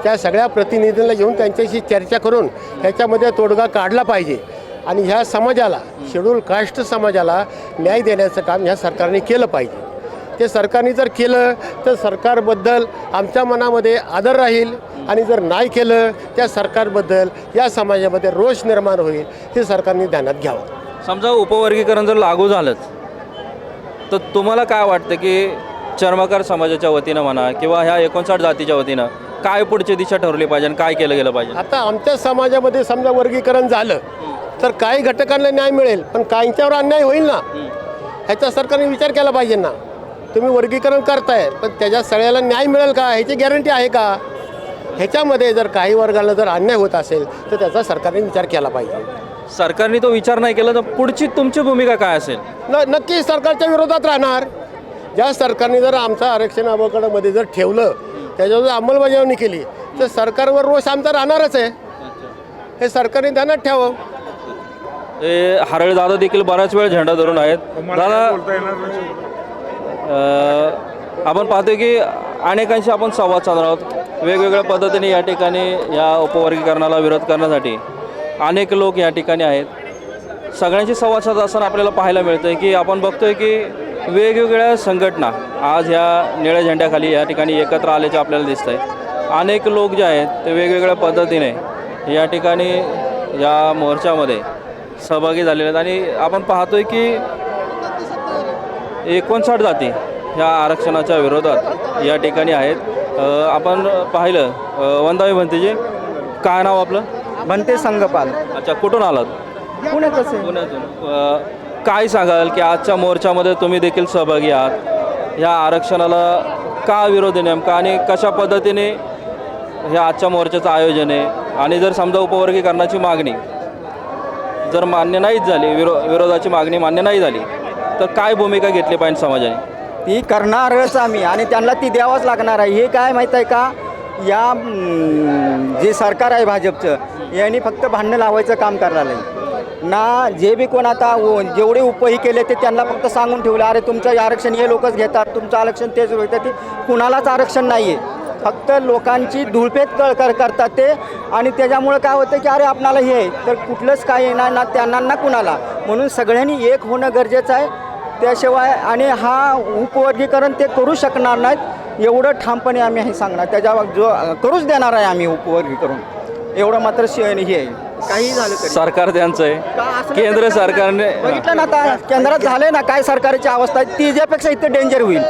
त्या सगळ्या प्रतिनिधींना घेऊन त्यांच्याशी चर्चा करून ह्याच्यामध्ये तोडगा काढला पाहिजे आणि ह्या समाजाला, शेड्यूल कास्ट समाजाला न्याय देण्याचं काम ह्या सरकारने केलं पाहिजे. ते सरकारने जर केलं तर सरकारबद्दल आमच्या मनामध्ये आदर राहील आणि जर नाही केलं त्या सरकारबद्दल या समाजामध्ये रोष निर्माण होईल. हे सरकारने ध्यानात घ्यावं. समजा उपवर्गीकरण जर लागू झालंच तर तुम्हाला काय वाटतं की चर्मकार समाजाच्या वतीनं म्हणा किंवा ह्या 59 जातीच्या वतीनं काय पुढची दिशा ठरवली पाहिजे आणि काय केलं गेलं पाहिजे? आता आमच्या समाजामध्ये समजा वर्गीकरण झालं तर काही घटकांना न्याय मिळेल पण काहींच्यावर अन्याय होईल ना, ह्याचा सरकारने विचार केला पाहिजे ना. तुम्ही वर्गीकरण करताय पण त्याच्या सगळ्याला न्याय मिळेल का ह्याची गॅरंटी आहे का? ह्याच्यामध्ये जर काही वर्गाला जर अन्याय होत असेल तर त्याचा सरकारने विचार केला पाहिजे. सरकारने तो विचार नाही केला तर पुढची तुमची भूमिका काय असेल? नक्की सरकारच्या विरोधात राहणार. ज्या सरकारने जर आमचं आरक्षण अबकडमध्ये जर ठेवलं, त्याच्यावर जर अंमलबजावणी केली तर सरकारवर रोष आमचा राहणारच आहे. हे सरकारने ध्यानात ठेवावं. हरळ दादा देखील बराच वेळ झेंडा धरून आहेत. दादा आपण पाहतोय की अनेकांशी आपण संवाद साधणार आहोत. वेगवेगळ्या पद्धतीने या ठिकाणी या उपवर्गीकरणाला विरोध करण्यासाठी अनेक लोक या ठिकाणी आहेत. सगळ्यांशी संवाद साधत असताना आपल्याला पाहायला मिळतं आहे की आपण बघतोय की वेगवेगळ्या संघटना आज ह्या निळ्या झेंड्याखाली या ठिकाणी एकत्र आल्याचे आपल्याला दिसत आहे. अनेक लोक जे आहेत ते वेगवेगळ्या पद्धतीने या ठिकाणी या मोर्चामध्ये सहभागी झालेले आहेत आणि आपण पाहतोय की 59 जाती ह्या आरक्षणाच्या विरोधात या ठिकाणी आहेत. आपण पाहिलं वंदावी भंतेजी, काय नाव आपलं? म्हणते संघपाल अच्छा, कुठून आलात? पुण्यातच आहे. पुण्यातून. काय सांगाल की आजच्या मोर्चामध्ये तुम्ही देखील सहभागी आहात, ह्या आरक्षणाला का विरोध आहे नेमका आणि कशा पद्धतीने ह्या आजच्या मोर्चाचं आयोजन आहे? आणि जर समजा उपवर्गीकरणाची मागणी जर मान्य नाहीच झाली, विरोधाची मागणी मान्य नाही झाली, तर काय भूमिका घेतली पाहिजे समाजाने? ती करणारच आम्ही आणि त्यांना ती द्यावंच लागणार आहे. हे काय माहीत आहे का, या जे सरकार आहे भाजपचं, यांनी फक्त भांडणं लावायचं काम करणार आहे ना. जे बी कोण आता जेवढे उपही केले ते त्यांना फक्त सांगून ठेवलं, अरे तुमचं आरक्षण हे लोकच घेतात, तुमचं आरक्षण तेच घेतात. ते कुणालाच आरक्षण नाही आहे, फक्त लोकांची धुळपेट करतात ते. आणि त्याच्यामुळं काय होतं की अरे आपणाला हे आहे, तर कुठलंच काय येणार ना त्यांना ना कुणाला. म्हणून सगळ्यांनी एक होणं गरजेचं आहे. त्याशिवाय आणि हा उपवर्गीकरण ते करू शकणार नाहीत एवढं ठामपणे आम्ही हे सांगणार. त्याच्यावर जो करूच देणार आहे आम्ही उपवर्गीकरण, एवढं मात्र हे आहे. काही झालं तरी सरकार त्यांचं आहे, केंद्र सरकारने बघितलं ना आता केंद्रात झाले ना काय सरकारची अवस्था आहे, तिच्यापेक्षा इथं डेंजर होईल.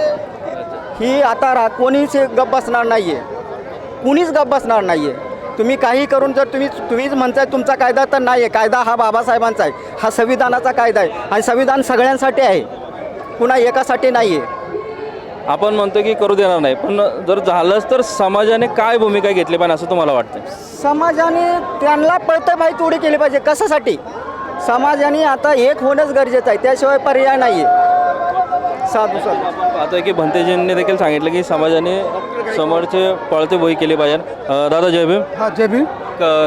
ही आता कोणीच गप्प बसणार नाही आहे, कुणीच गप्प बसणार नाही आहे. तुम्ही काही करून जर तुम्हीच म्हणताय तुमचा कायदा, तर नाही आहे. कायदा हा बाबासाहेबांचा आहे, हा संविधानाचा कायदा आहे आणि संविधान सगळ्यांसाठी आहे, कुणा एकासाठी नाही आहे. आपण म्हणतो की करू देणार नाही, पण जर झालंच तर समाजाने काय भूमिका घेतली पाहिजे असं तुम्हाला वाटतं? समाजाने त्यांना पळतं भाई तोडी केली पाहिजे. कशासाठी? समाजाने आता एक होणंच गरजेचं आहे, त्याशिवाय पर्याय नाही आहे. साधू पाहतोय की भंतेजींनी देखील सांगितलं की समाजाने समोरचे पळते भोई केली पाहिजे. दादा जय भीम. हा, जय भीम.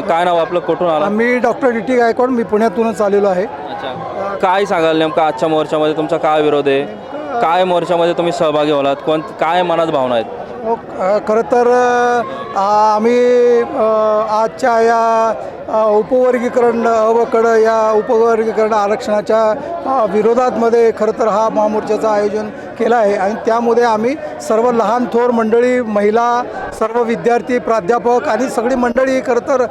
काय नाव आपलं, कुठून आला? मी डॉक्टर डी.टी. गायकवाड, मी पुण्यातूनच आलेलो आहे. अच्छा, काय सांगाल नेमका आजच्या मोर्चामध्ये तुमचा काय विरोध आहे? काय मोर्चामध्ये तुम्ही सहभागी होलात? काय मनात भावना आहेत? खरं तर आम्ही आजच्या या उपवर्गीकरण अवकड या उपवर्गीकरण आरक्षणाच्या विरोधामध्ये खरं तर हा महामोर्चाचं आयोजन केलं आहे. आणि त्यामध्ये आम्ही सर्व लहान थोर मंडळी, महिला, सर्व विद्यार्थी, प्राध्यापक आणि सगळी मंडळी खरं तर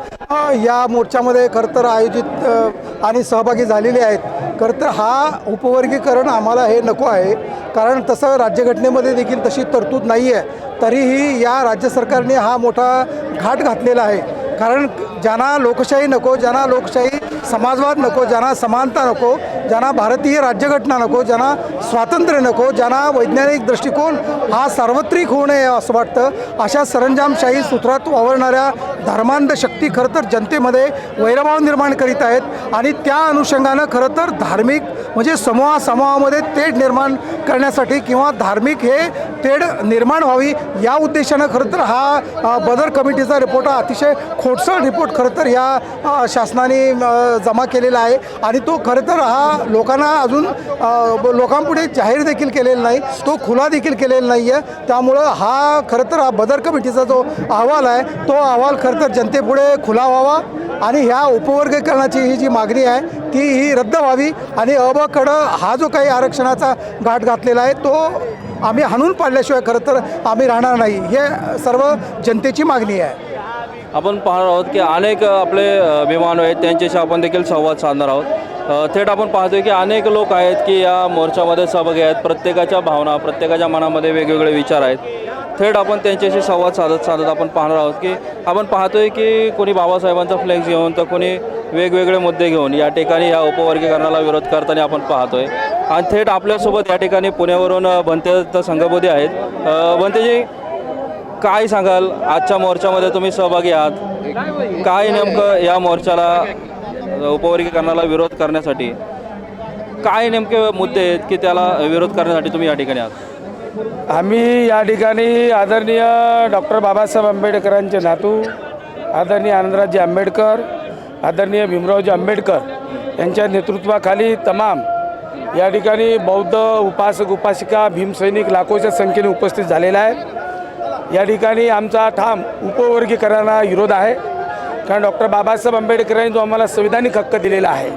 या मोर्चामध्ये खरं तर आयोजित आणि सहभागी झालेली आहेत. खरं तर हा उपवर्गीकरण आम्हाला हे नको आहे, कारण तसं राज्यघटनेमध्ये देखील तशी तरतूद नाही आहे. तरीही या राज्य सरकारने हा मोठा घाट घातलेला आहे. कारण ज्यांना लोकशाही नको, ज्यांना लोकशाही समाजवाद नको, ज्यांना समानता नको, ज्यांना भारतीय राज्यघटना नको, ज्यांना स्वातंत्र्य नको, ज्यांना वैज्ञानिक दृष्टिकोन हा सार्वत्रिक होऊ नये असं वाटतं, अशा सरंजामशाही सूत्रात वावरणाऱ्या धर्मांध शक्ती खरं तर जनतेमध्ये वैरभाव निर्माण करीत आहेत. आणि त्या अनुषंगानं खरं तर धार्मिक म्हणजे समूहामध्ये तेढ निर्माण करण्यासाठी किंवा धार्मिक हे तेढ निर्माण व्हावी या उद्देशानं खरं तर हा बदर कमिटीचा रिपोर्ट हा अतिशय खोडसळ रिपोर्ट खरं तर या शासनाने जमा केलेला आहे. आणि तो खरं तर हा लोकांना अजून लोकांपुढे जाहीर देखील केलेला नाही, तो खुला देखील केलेला नाही आहे. त्यामुळं हा खरं तर हा बदर कमिटीचा जो अहवाल आहे तो अहवाल खरं तर जनतेपुढे खुला व्हावा आणि ह्या उपवर्गीकरणाची ही जी मागणी आहे ती ही रद्द व्हावी. आणि अबकडं हा जो काही आरक्षणाचा घाट घातलेला आहे तो आम्ही हाणून पाडल्याशिवाय खरं तर आम्ही राहणार नाही, हे सर्व जनतेची मागणी आहे. आपण पाहणार आहोत की अनेक आपले अभिमानू आहेत, त्यांच्याशी आपण देखील संवाद साधणार आहोत. थेट आपण पाहतोय की अनेक लोक आहेत की या मोर्चामध्ये सहभागी आहेत. प्रत्येकाच्या भावना, प्रत्येकाच्या मनामध्ये वेगवेगळे विचार आहेत. थेट आपण त्यांच्याशी संवाद साधत आपण पाहणार आहोत की आपण पाहतोय की कोणी बाबासाहेबांचा फ्लेक्स घेऊन तर कोणी वेगवेगळे मुद्दे घेऊन या ठिकाणी या उपवर्गीकरणाला विरोध करताना आपण पाहतोय. आणि थेट आपल्यासोबत या ठिकाणी पुण्यावरून भंते संघबोधी आहेत. भंतेजी, काय सांगाल, आजच्या मोर्चामध्ये तुम्ही सहभागी आहात, काय नेमकं या मोर्चाला उपवर्गीकरणाला विरोध करण्यासाठी काय नेमके मुद्दे आहेत की त्याला विरोध करण्यासाठी तुम्ही या ठिकाणी आहात? आम्ही या ठिकाणी आदरणीय डॉक्टर बाबासाहेब आंबेडकरांचे नातू आदरणीय आनंदरावजी आंबेडकर, आदरणीय भीमरावजी आंबेडकर यांच्या नेतृत्वाखाली तमाम या ठिकाणी बौद्ध उपासक उपासिका भीमसैनिक लाखोच्या संख्येने उपस्थित झालेला आहे. या ठिकाणी आमचा ठाम उपवर्गीकरणाला विरोध आहे. कारण डॉक्टर बाबासाहेब आंबेडकरांनी जो आम्हाला संविधानिक हक्क दिलेला आहे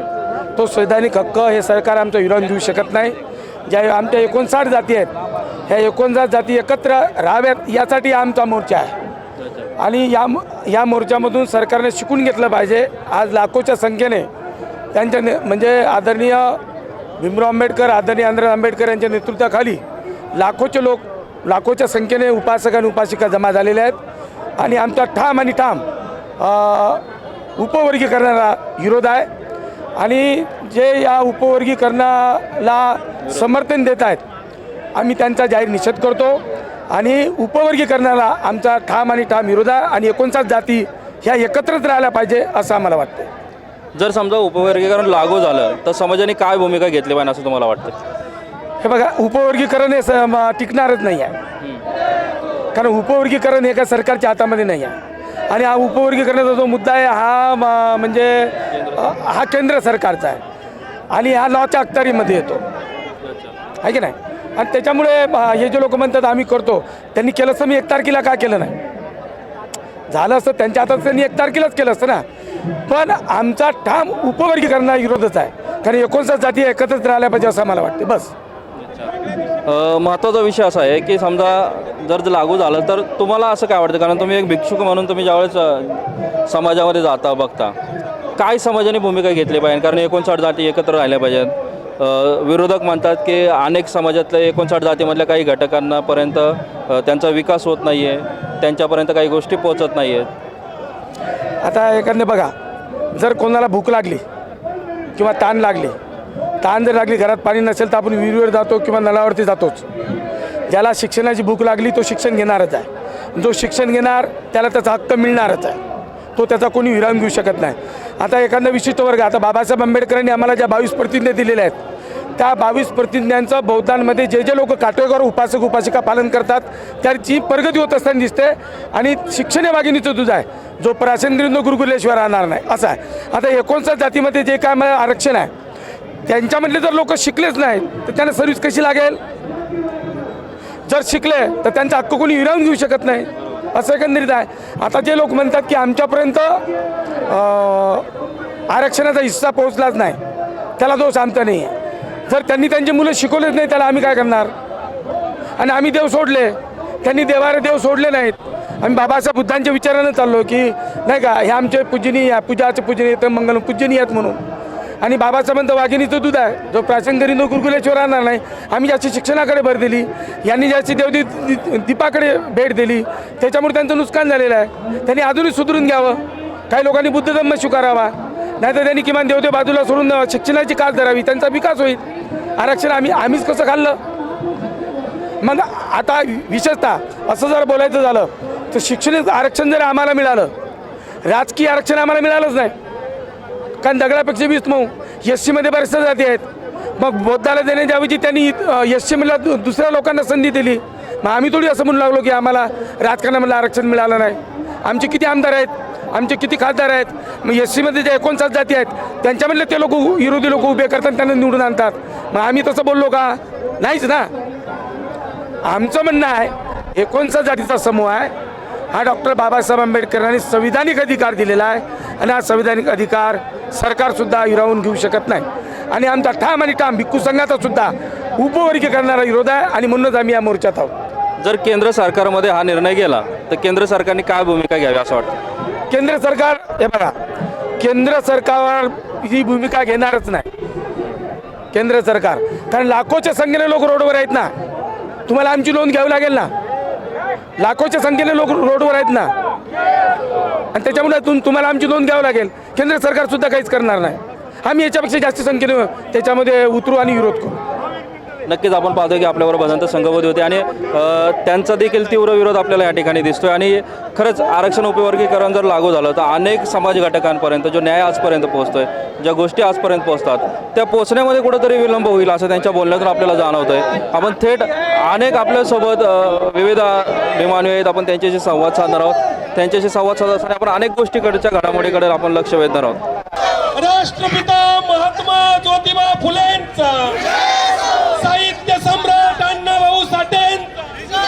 तो संविधानिक हक्क हे सरकार आमचा विरोध देऊ शकत नाही. ज्या आमच्या 59 जाती आहेत, ह्या 59 जाती एकत्र राहाव्यात यासाठी आमचा मोर्चा आहे. आणि या मोर्चामधून सरकारने शिकून घेतलं पाहिजे. आज लाखोच्या संख्येने त्यांच्या म्हणजे आदरणीय भीमराव आंबेडकर, आदरणीय आनंदराव आंबेडकर यांच्या नेतृत्वाखाली लाखोचे लोक लाखोच्या संख्येने उपासक आणि उपासिका जमा झालेल्या आहेत आणि आमचा ठाम आणि ठाम उपवर्गीकरणाला विरोध आहे आणि जे या उपवर्गीकरणाला समर्थन देत आहेत आम्ही त्यांचा जाहीर निषेध करतो आणि उपवर्गीकरणाला आमचा ठाम आणि ठाम विरोध आहे आणि 59 जाती ह्या एकत्रच राहायला पाहिजे असं आम्हाला वाटतं. जर समजा उपवर्गीकरण लागू झालं तर समाजाने काय भूमिका घेतली पाहिजे असं तुम्हाला वाटतं? हे बघा, उपवर्गीकरण हे टिकणारच नाही आहे, कारण उपवर्गीकरण हे काय सरकारच्या हातामध्ये नाही आहे आणि हा उपवर्गीकरणाचा जो मुद्दा आहे हा म्हणजे हा केंद्र सरकारचा आहे आणि हा लॉच्या अखत्यारीमध्ये येतो, आहे की नाही. आणि त्याच्यामुळे हे जे लोक म्हणतात आम्ही करतो, त्यांनी केलं असतं मी 1 तारखेला का केलं नाही? झालं असतं त्यांच्या हातात, त्यांनी 1 तारखेलाच केलं असतं ना. पण आमचा ठाम उपवर्गीकरणाला विरोधच आहे, कारण 59 जाती एकत्रच राहिल्या पाहिजे असं मला वाटते. बस. महत्त्वाचा विषय असा आहे की समजा जर लागू झालं तर तुम्हाला असं काय वाटतं, कारण तुम्ही एक भिक्षुक म्हणून तुम्ही ज्यावेळेस समाजामध्ये जाता बघता, काय समाजाने भूमिका घेतली पाहिजे? कारण 59 जाती एकत्र राहिल्या पाहिजेत. विरोधक म्हणतात की अनेक समाजातल्या 59 जातीमधल्या काही घटकांनापर्यंत त्यांचा विकास होत नाही आहे, त्यांच्यापर्यंत काही गोष्टी पोचत नाही आहेत. आता एखादे बघा, जर कोणाला भूक लागली किंवा ताण जर लागली, घरात पाणी नसेल तर आपण विहिरीवर जातो किंवा नळावरती जातोच. ज्याला शिक्षणाची भूक लागली तो शिक्षण घेणारच आहे, जो शिक्षण घेणार त्याला त्याचा हक्क मिळणारच आहे, तो त्याचा कोणी विराम घेऊ शकत नाही. आता एखादा विशिष्ट वर्ग, आता बाबासाहेब आंबेडकरांनी आम्हाला ज्या 22 प्रतिज्ञा दिलेल्या आहेत त्या 22 प्रतिज्ञांचं बौद्धांमध्ये जे जे लोक काटेकोर उपासक उपासिका पालन करतात त्याची प्रगती होत असताना दिसते आणि शिक्षण हे वाघिणीचं दूध आहे, जो प्राचीन गुरुकुलेशिवाय राहणार नाही असं आहे. आता 59 जातीमध्ये जे काय आरक्षण आहे त्यांच्यामधले जर लोक शिकलेच नाहीत तर त्यांना सर्व्हिस कशी लागेल? जर शिकले तर त्यांचा हक्क कोणी विराम घेऊ शकत नाही असं एकंदरीत आहे. आता जे लोक म्हणतात की आमच्यापर्यंत आरक्षणाचा हिस्सा पोहोचलाच नाही, त्याला दोष आमचा नाही आहे. जर त्यांनी त्यांची मुलं शिकवलेच नाही त्याला आम्ही काय करणार? आणि आम्ही देव सोडले, त्यांनी देवारे देव सोडले नाहीत. आम्ही बाबासाहेब बुद्धांच्या विचारानं चाललो की नाही का, हे आमचे पूजनीय आहे, पूजाचे पूजनीय तर मंगल पूजनीय आहेत म्हणून. आणि बाबासाहेबांचं वाघिणीचं दूध आहे, जो प्राचीन गरीब गुरुकुलेश्वर राहणार नाही. आम्ही जास्त शिक्षणाकडे भर दिली, यांनी जास्ती दीपाकडे भेट दिली, त्याच्यामुळे त्यांचं नुकसान झालेलं आहे. त्यांनी अजूनही सुधरून घ्यावं. काही लोकांनी बुद्ध धर्म स्वीकारावा, नाहीतर त्यांनी किमान देवते बाजूला सोडून शिक्षणाची कास धरावी, त्यांचा विकास होईल. आरक्षण आम्हीच कसं खाल्लं? मग आता विशेषतः असं जर बोलायचं झालं तर शिक्षण आरक्षण जर आम्हाला मिळालं, राजकीय आरक्षण आम्हाला मिळालंच नाही, कारण दगडापेक्षा 20 मऊ SC बऱ्याचशा जाती आहेत. मग बौद्धाला देण्याच्याऐवजी त्यांनी SC मध्ये दुसऱ्या लोकांना संधी दिली. मग आम्ही थोडी असं म्हणू लागलो की आम्हाला राजकारणामधलं आरक्षण मिळालं नाही. आमचे किती आमदार आहेत, आमचे किती खासदार आहेत. मग SC मध्ये जे 59 जाती आहेत त्यांच्यामधले ते लोक विरोधी लोक उभे करतात, त्यांना निवडून आणतात. मग आम्ही तसं बोललो का? नाहीच ना. आमचं म्हणणं आहे 59 जातीचा समूह आहे हा डॉक्टर बाबासाहेब आंबेडकरांनी संविधानिक अधिकार दिलेला आहे आणि हा संविधानिक अधिकार सरकारसुद्धा हिरावून घेऊ शकत नाही. आणि आमचा ठाम आणि ठाम भिक्खू संघाचा सुद्धा उपवर्गीकरणाला विरोध आहे आणि म्हणूनच आम्ही या मोर्चात आहोत. जर केंद्र सरकारमध्ये हा निर्णय गेला तर केंद्र सरकारने काय भूमिका घ्यावी असं वाटतं? केंद्र सरकार, हे बघा, केंद्र सरकार ही भूमिका घेणारच नाही. केंद्र सरकार, कारण लाखोच्या संख्येने लोक रोडवर आहेत ना, तुम्हाला आमची नोंद घ्यावी लागेल ना. लाखोच्या संख्येने लोक रोडवर आहेत ना, आणि त्याच्यामुळे तुम्हाला आमची नोंद घ्यावी लागेल. केंद्र सरकार सुद्धा काहीच करणार नाही. आम्ही याच्यापेक्षा जास्त संख्येने त्याच्यामध्ये उतरू आणि विरोध करू. नक्कीच आपण पाहतो की आपल्याबरोबर भजंत संघबोधी होते आणि त्यांचा देखील तीव्र विरोध आपल्याला या ठिकाणी दिसतोय. आणि खरंच आरक्षण उपवर्गीकरण जर लागू झालं तर अनेक समाज घटकांपर्यंत जो न्याय आजपर्यंत पोहोचतोय, ज्या गोष्टी आजपर्यंत पोहोचतात त्या पोहोचण्यामध्ये कुठंतरी विलंब होईल असं त्यांच्या बोलण्यातून आपल्याला जाणवतंय. आपण थेट अनेक आपल्यासोबत विविध अभिमानी आहेत, आपण त्यांच्याशी संवाद साधणार आहोत. त्यांच्याशी संवाद साधत असताना आपण अनेक गोष्टीकडच्या घडामोडीकडे आपण लक्ष वेधणार आहोत. राष्ट्रपिता महात्मा ज्योतिबा फुलेंचा, साहित्य सम्राट अण्णाभाऊ साठेंचा,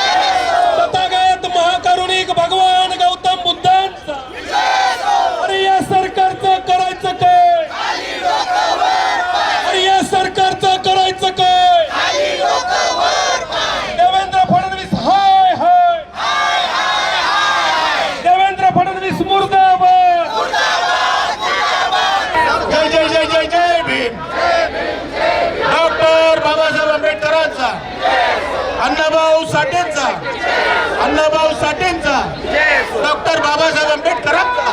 तथागत महाकरुणिक भगवान गौतम बुद्धांचा. अरे या सरकारचं करायचं काय? अरे या सरकारचं करायचं काय? देवेंद्र फडणवीस हाय हाय, देवेंद्र फडणवीस मुर्दाबाद. जय जय जय जय जय भीम. डॉक्टर अण्णाभाऊ साठेंचा, अण्णाभाऊ साठेंचा, डॉक्टर बाबासाहेब आंबेडकरांचा,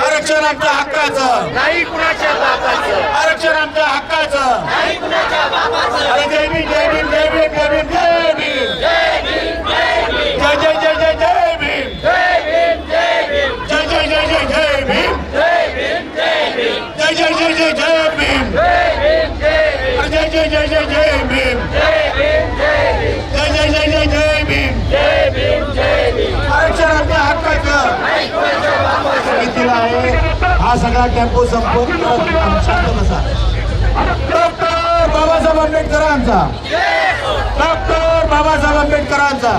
आरक्षण आमच्या हक्काचं, नाही कुणाच्या बापाचं, आरक्षण आमच्या हक्काचं, नाही कुणाच्या बापाचं. अरे जय भीम, जय भीम, जय भीम, जय भीम, जय भीम, जय भीम, जय जय जय जय जय भीम, जय भीम, जय भीम, जय जय जय जय जय भीम, जय भीम, जय भीम, जय जय जय जय जय भीम, जय भीम, जय भीम, जय जय जय जय जय भीम, जय भीम, जय भीम, जय जय जय जय जय भीम, जय भीम, जय भीम. आरक्षण आमच्या हक्काचं, नाही कुणाच्या बापाचं. कितीला आहे हा सगळा टेम्पो संपून शांत बसा. डॉक्टर बाबासाहेब आंबेडकरांचा, डॉक्टर बाबासाहेब आंबेडकरांचा.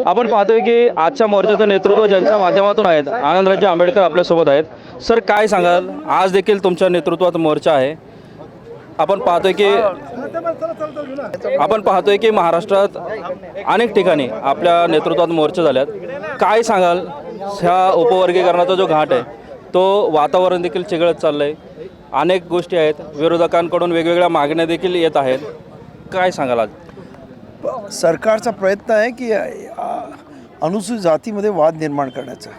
आपण पाहतोय की आजच्या मोर्चाचं नेतृत्व ज्यांच्या माध्यमातून आहेत आनंदराजे आंबेडकर आपल्यासोबत आहेत. सर काय सांगाल, आज देखील तुमच्या नेतृत्वात मोर्चा आहे. आपण पाहतोय की महाराष्ट्रात अनेक ठिकाणी आपल्या नेतृत्वात मोर्चे झाल्यात. काय सांगाल, ह्या उपवर्गीकरणाचा जो घाट आहे तो वातावरण देखील चिघळत चाललं आहे. अनेक गोष्टी आहेत, विरोधकांकडून वेगवेगळ्या मागण्या देखील येत आहेत. काय सांगाल आज? सरकारचा प्रयत्न आहे की अनुसूचित जातीमध्ये वाद निर्माण करण्याचा,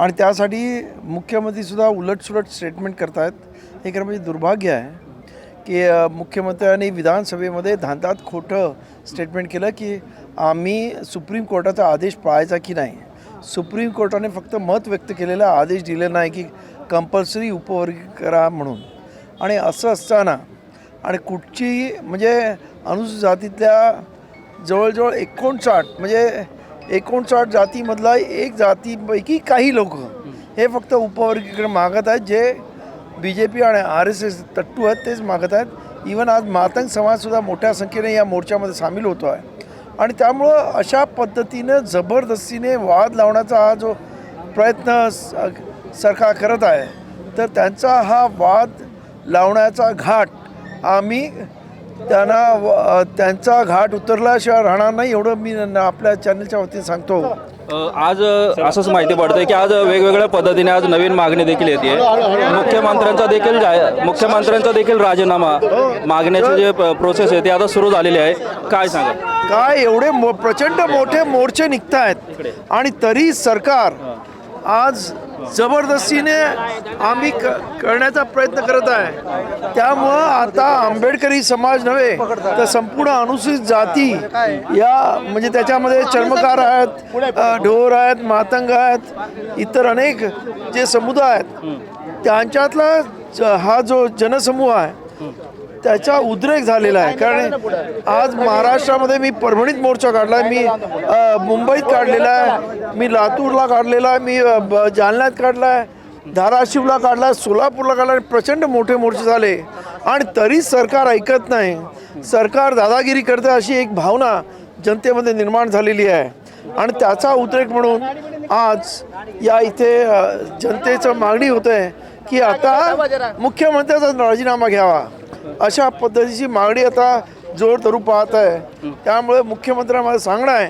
आणि त्यासाठी मुख्यमंत्रीसुद्धा उलटसुलट स्टेटमेंट करत आहेत. हे खरं म्हणजे दुर्भाग्य आहे की मुख्यमंत्र्यांनी विधानसभेमध्ये धांतात खोटं स्टेटमेंट केलं की आम्ही सुप्रीम कोर्टाचा आदेश पाळायचा की नाही. सुप्रीम कोर्टाने फक्त मत व्यक्त केलेला आदेश दिले नाही की कंपल्सरी उपवर्गीकरण करा म्हणून. आणि असं असताना आणि कुठची म्हणजे अनुसूचित जातीतल्या जवळजवळ 59 जातीमधला एक जातीपैकी काही लोक हे फक्त उपवर्गीकरण मागत आहेत. जे BJP आणि RSS तट्टू आहेत तेच मागत आहेत. इवन आज मातंग समाजसुद्धा मोठ्या संख्येने या मोर्चामध्ये सामील होतो आहे. आणि त्यामुळं अशा पद्धतीनं जबरदस्तीने वाद लावण्याचा हा जो प्रयत्न सरकार करत आहे, तर त्यांचा हा वाद लावण्याचा घाट आम्ही त्यांचा घाट उतरल्याशिवाय राहणार नाही, एवढं मी आपल्या चॅनलच्या वतीने सांगतो. आज असंच माहिती पडतंय की आज वेगवेगळ्या पद्धतीने आज नवीन मागणी देखील येते. मुख्यमंत्र्यांचा देखील राजीनामा मागण्याची जे प्रोसेस आहे ती आता सुरू झालेली आहे. काय सांगा, काय एवढे प्रचंड मोठे मोर्चे निघत आहेत आणि तरी सरकार आज जबरदस्तीने आम्ही करण्याचा प्रयत्न करत आहे. त्यामुळं आता आंबेडकरी समाज नव्हे तर संपूर्ण अनुसूचित जाती या म्हणजे त्याच्यामध्ये चर्मकार आहेत, ढोर आहेत, मातंग आहेत, इतर अनेक जे समुदाय आहेत त्यांच्यातला हा जो जनसमूह आहे त्याचा उद्रेक झालेला आहे. कारण आज महाराष्ट्रामध्ये मी परभणीत मोर्चा काढला आहे, मी मुंबईत काढलेला आहे, मी लातूरला काढलेला आहे, मी जालन्यात काढला आहे, धाराशिवला काढला आहे, सोलापूरला काढला आहे. प्रचंड मोठे मोर्चे झाले आणि तरी सरकार ऐकत नाही. सरकार दादागिरी करते अशी एक भावना जनतेमध्ये निर्माण झालेली आहे. आणि त्याचा उद्रेक म्हणून आज या इथे जनतेचं मागणी होते की आता मुख्यमंत्र्याचा राजीनामा घ्यावा, अशा पद्धतीची मागणी आता जोर धरू पाहत आहे. त्यामुळे मुख्यमंत्र्यांना सांगणं आहे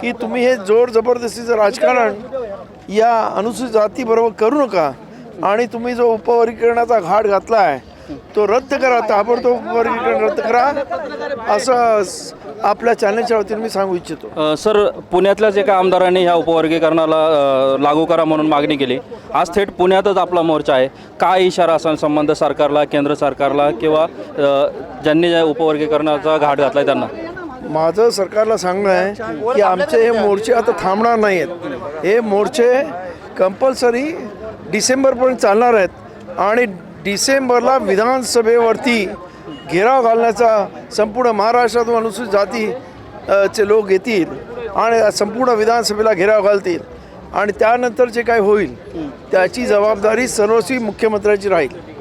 की तुम्ही हे जोर जबरदस्तीचं राजकारण या अनुसूचित जातीबरोबर करू नका आणि तुम्ही जो उपवर्गीकरणाचा घाट घातला आहे तो रद्द करा, ताबडतोब उपवर्गीकरण रद्द करा, असं आपल्या चॅनलच्या वतीने मी सांगू इच्छितो. सर, पुण्यातल्याच एका आमदारांनी ह्या उपवर्गीकरणाला लागू करा म्हणून मागणी केली. आज थेट पुण्यातच आपला मोर्चा आहे. काय इशारा असेल संबंध सरकारला, केंद्र सरकारला किंवा ज्यांनी ज्या उपवर्गीकरणाचा घाट घातला आहे त्यांना? माझं सरकारला सांगणं आहे की आमचे हे मोर्चे आता थांबणार नाही आहेत. हे मोर्चे कंपल्सरी डिसेंबरपर्यंत चालणार आहेत आणि डिसेंबरला विधानसभेवरती घेराव घालण्याचा संपूर्ण महाराष्ट्रातून अनुसूचित जाती चे लोक येतील आणि संपूर्ण विधानसभेला घेराव घालतील आणि त्यानंतर जे काय होईल त्याची जबाबदारी सर्वस्वी मुख्यमंत्र्यांची राहील.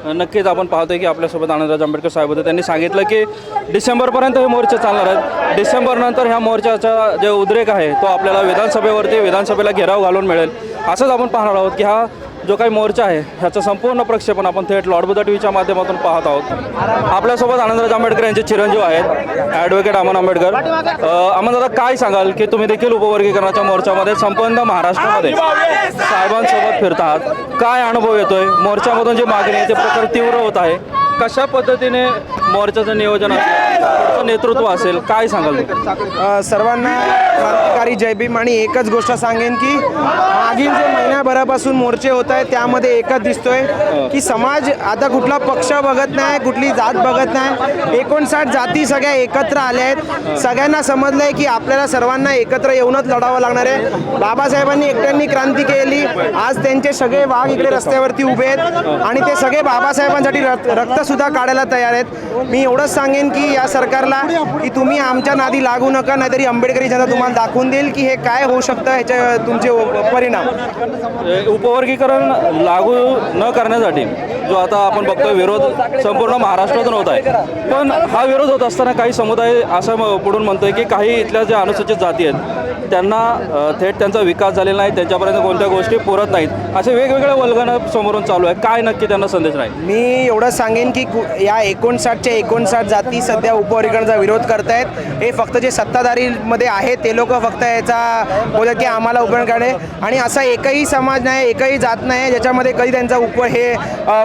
नक्कीच आपण पाहतोय की आपल्यासोबत आनंदराज आंबेडकर साहेब होते. त्यांनी सांगितलं की डिसेंबरपर्यंत हे मोर्चे चालणार आहेत. डिसेंबरनंतर ह्या मोर्चाचा जे उद्रेक आहे तो आपल्याला विधानसभेला घेराव घालून मिळेल. असंच आपण पाहणार आहोत की हा जो काही मोर्चा आहे ह्याचं संपूर्ण प्रक्षेपण आपण थेट लॉर्ड बुद्धा टीव्हीच्या माध्यमातून पाहत आहोत. आपल्यासोबत आनंदराज आंबेडकर यांचे चिरंजीव आहेत, ॲडव्होकेट अमन आंबेडकर. अमन दादा, काय सांगाल की तुम्ही देखील उपवर्गीकरणाच्या मोर्चामध्ये संपूर्ण महाराष्ट्रामध्ये साहेबांसोबत फिरतात, काय अनुभव येतोय? मोर्चामधून जी मागणी आहे ते प्रकार तीव्र होत आहे, कशा पद्धतीने मोर्चाचं नियोजन असेल, नेतृत्व असेल, काय सांगाल? सर्वांना क्रांतिकारी जय भीम. आणि एकच गोष्ट सांगेन की मागील जे महिन्याभरापासून मोर्चे होत आहेत त्यामध्ये एकच दिसतोय की समाज आता कुठला पक्ष बघत नाही, कुठली जात बघत नाही. 59 जाती सगळ्या एकत्र आल्या आहेत. सगळ्यांना समजलं आहे की आपल्याला सर्वांना एकत्र येऊनच लढावं लागणार आहे. बाबासाहेबांनी एकट्यांनी क्रांती केली, आज त्यांचे सगळे वाघ इकडे रस्त्यावरती उभे आहेत आणि ते सगळे बाबासाहेबांसाठी रक्तसुद्धा काढायला तयार आहेत. मी एवढंच सांगेन की या सरकारला की तुम्ही आमच्या नादी लागू नका, नाहीतरी आंबेडकरी जनता तुम्हाला दाखवून देईल की हे काय होऊ शकतं, ह्याच्या तुमचे परिणाम. उपवर्गीकरण लागू न करण्यासाठी जो आता आपण बघतोय विरोध संपूर्ण महाराष्ट्रातून होत आहे, पण हा विरोध होत असताना काही समुदाय असं पुढून म्हणतोय की काही इथल्या ज्या अनुसूचित जाती आहेत त्यांना थेट त्यांचा विकास झालेला नाही, त्यांच्यापर्यंत कोणत्या गोष्टी पुरत नाहीत, असे वेगवेगळे वल्गना समोरून चालू आहे. काय नक्की त्यांना संदेश नाही? मी एवढं सांगेन की या 59 जाती सध्या उपवर्गीकरणाचा विरोध करतायत. हे फक्त जे सत्ताधारीमध्ये आहेत ते लोक फक्त याचा बोलतात की आम्हाला उपवर्गीकरण काढे, आणि असा एकही समाज नाही, एकही जात नाही ज्याच्यामध्ये कधी त्यांचा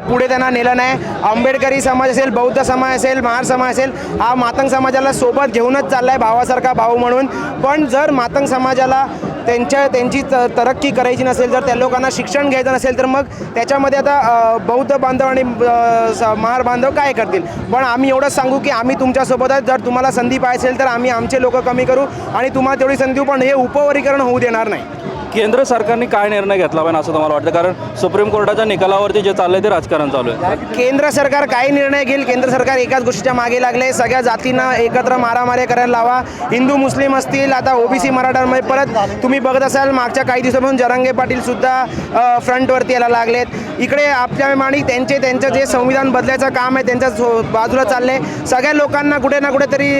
पुढे त्यांना नेलं नाही. आंबेडकरी समाज असेल, बौद्ध समाज असेल, महार समाज असेल, हा मातंग समाजाला सोबत घेऊनच चालला आहे भावासारखा भाऊ म्हणून. पण जर मातंग समाजाला त्यांची तरक्की करायची नसेल, जर त्या लोकांना शिक्षण घ्यायचं नसेल, तर मग त्याच्यामध्ये आता बौद्ध बांधव आणि महार बांधव काय करतील. पण आम्ही एवढंच सांगू की आम्ही तुमच्यासोबत आहे. जर तुम्हाला संधी पाहिजे असेल तर आम्ही आमचे लोक कमी करू आणि तुम्हाला तेवढी संधी देऊ, पण हे उपवर्गीकरण होऊ देणार नाही. केंद्र सरकारने काय निर्णय घेतला पाहिजे असं तुम्हाला वाटतं? कारण सुप्रीम कोर्टाच्या निकालावरती जे चाललंय ते राजकारण चालू आहे. केंद्र सरकार काय निर्णय घेईल? केंद्र सरकार एकाच गोष्टीच्या मागे लागले, सगळ्या जातींना एकत्र मारामारी करायला लावा. हिंदू मुस्लिम असतील, आता ओबीसी मराठ्यांमध्ये परत तुम्ही बघत असाल मागच्या काही दिवसापासून जरांगे पाटील सुद्धा फ्रंटवरती यायला लागलेत. इकडे आपल्या माणी त्यांचं जे संविधान बदलायचं काम आहे त्यांच्या बाजूला चाललंय. सगळ्या लोकांना कुठे ना कुठेतरी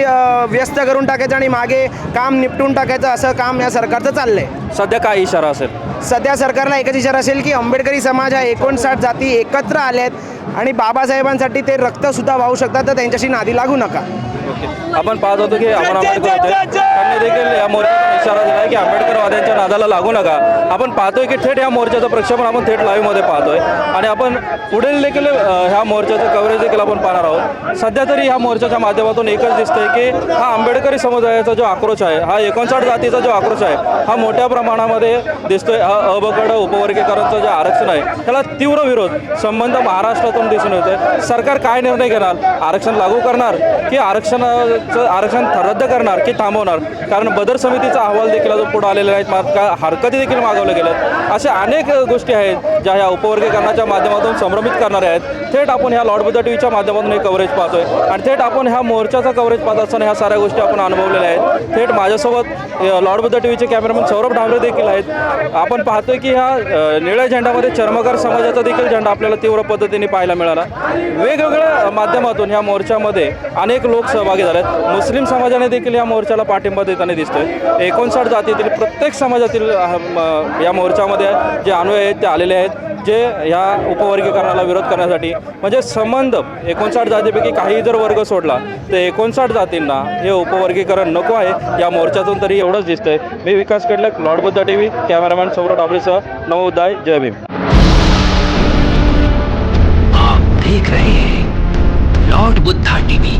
व्यस्त करून टाकायचं आणि मागे काम निपटून टाकायचं, असं काम या सरकारचं चाललंय. सध्या काय इशारा असेल? सध्या सरकारला एकच इशारा असेल की आंबेडकरी समाज हा 59 जाती एकत्र आल्या आहेत आणि बाबासाहेबांसाठी ते रक्तसुद्धा वाहू शकतात, तर त्यांच्याशी नादी लागू नका. आपण पाहत होतो की आपण आंबेडकर होते, त्यांनी देखील या मोर्चाचा इशारा दिला की आंबेडकरवाद्यांच्या नादाला लागू नका. आपण पाहतोय की थेट या मोर्चाचं प्रक्षेपण आपण थेट लाईव्हमध्ये पाहतोय आणि आपण पुढील देखील ह्या मोर्चाचं कव्हरेज देखील आपण पाहणार आहोत. सध्या तरी ह्या मोर्चाच्या माध्यमातून एकच दिसतंय की हा आंबेडकरी समुदायाचा जो आक्रोश आहे, हा 59 जातीचा जो आक्रोश आहे, हा मोठ्या प्रमाणामध्ये दिसतोय. हा अबकड उपवर्गीकरणचं जे आरक्षण आहे त्याला तीव्र विरोध संबंध महाराष्ट्रातून दिसून येतोय. सरकार काय निर्णय घेणार? आरक्षण लागू करणार की आरक्षण रद्द करणार की थांबवणार? कारण बदर समितीचा अहवाल देखील जो पुढे आलेला आहे, हरकती देखील मागवल्या गेल्यात. अशा अनेक गोष्टी आहेत ज्या ह्या उपवर्गीकरणाच्या माध्यमातून संभ्रमित करणाऱ्या आहेत. थेट आपण ह्या लॉर्ड बुद्धा टीव्हीच्या माध्यमातून हे कव्हरेज पाहतोय आणि थेट आपण ह्या मोर्चाचा कव्हरेज पाहत असताना ह्या साऱ्या गोष्टी आपण अनुभवलेल्या आहेत. थेट माझ्यासोबत लॉर्ड बुद्धा टीव्हीचे कॅमेरामॅन सौरभ ढांबरे देखील आहेत. आपण पाहतोय की ह्या निळ्या झेंड्यामध्ये चर्मकार समाजाचा देखील झेंडा आपल्याला तीव्र पद्धतीने पाहायला मिळाला. वेगवेगळ्या माध्यमातून ह्या मोर्चामध्ये अनेक लोक सहभागी झाले आहेत. मुस्लिम समाजाने देखील या मोर्चाला पाठिंबा देताना दिसतोय. 59 जातीतील प्रत्येक समाजातील या मोर्चामध्ये जे अनुयायी आहेत ते आलेले आहेत, जे ह्या उपवर्गीकरणाला विरोध करण्यासाठी. म्हणजे संबंध 59 जातीपैकी काही जर वर्ग सोडला तर 59 जातींना हे उपवर्गीकरण नको आहे. या मोर्चातून तरी एवढंच दिसतंय. मी Vikas Kadlak, Lord Buddha TV, cameraman Saurabh ढाबरेसह नवोदय. जय भीम. आप देख रहे हैं लॉर्ड बुद्धा टीवी.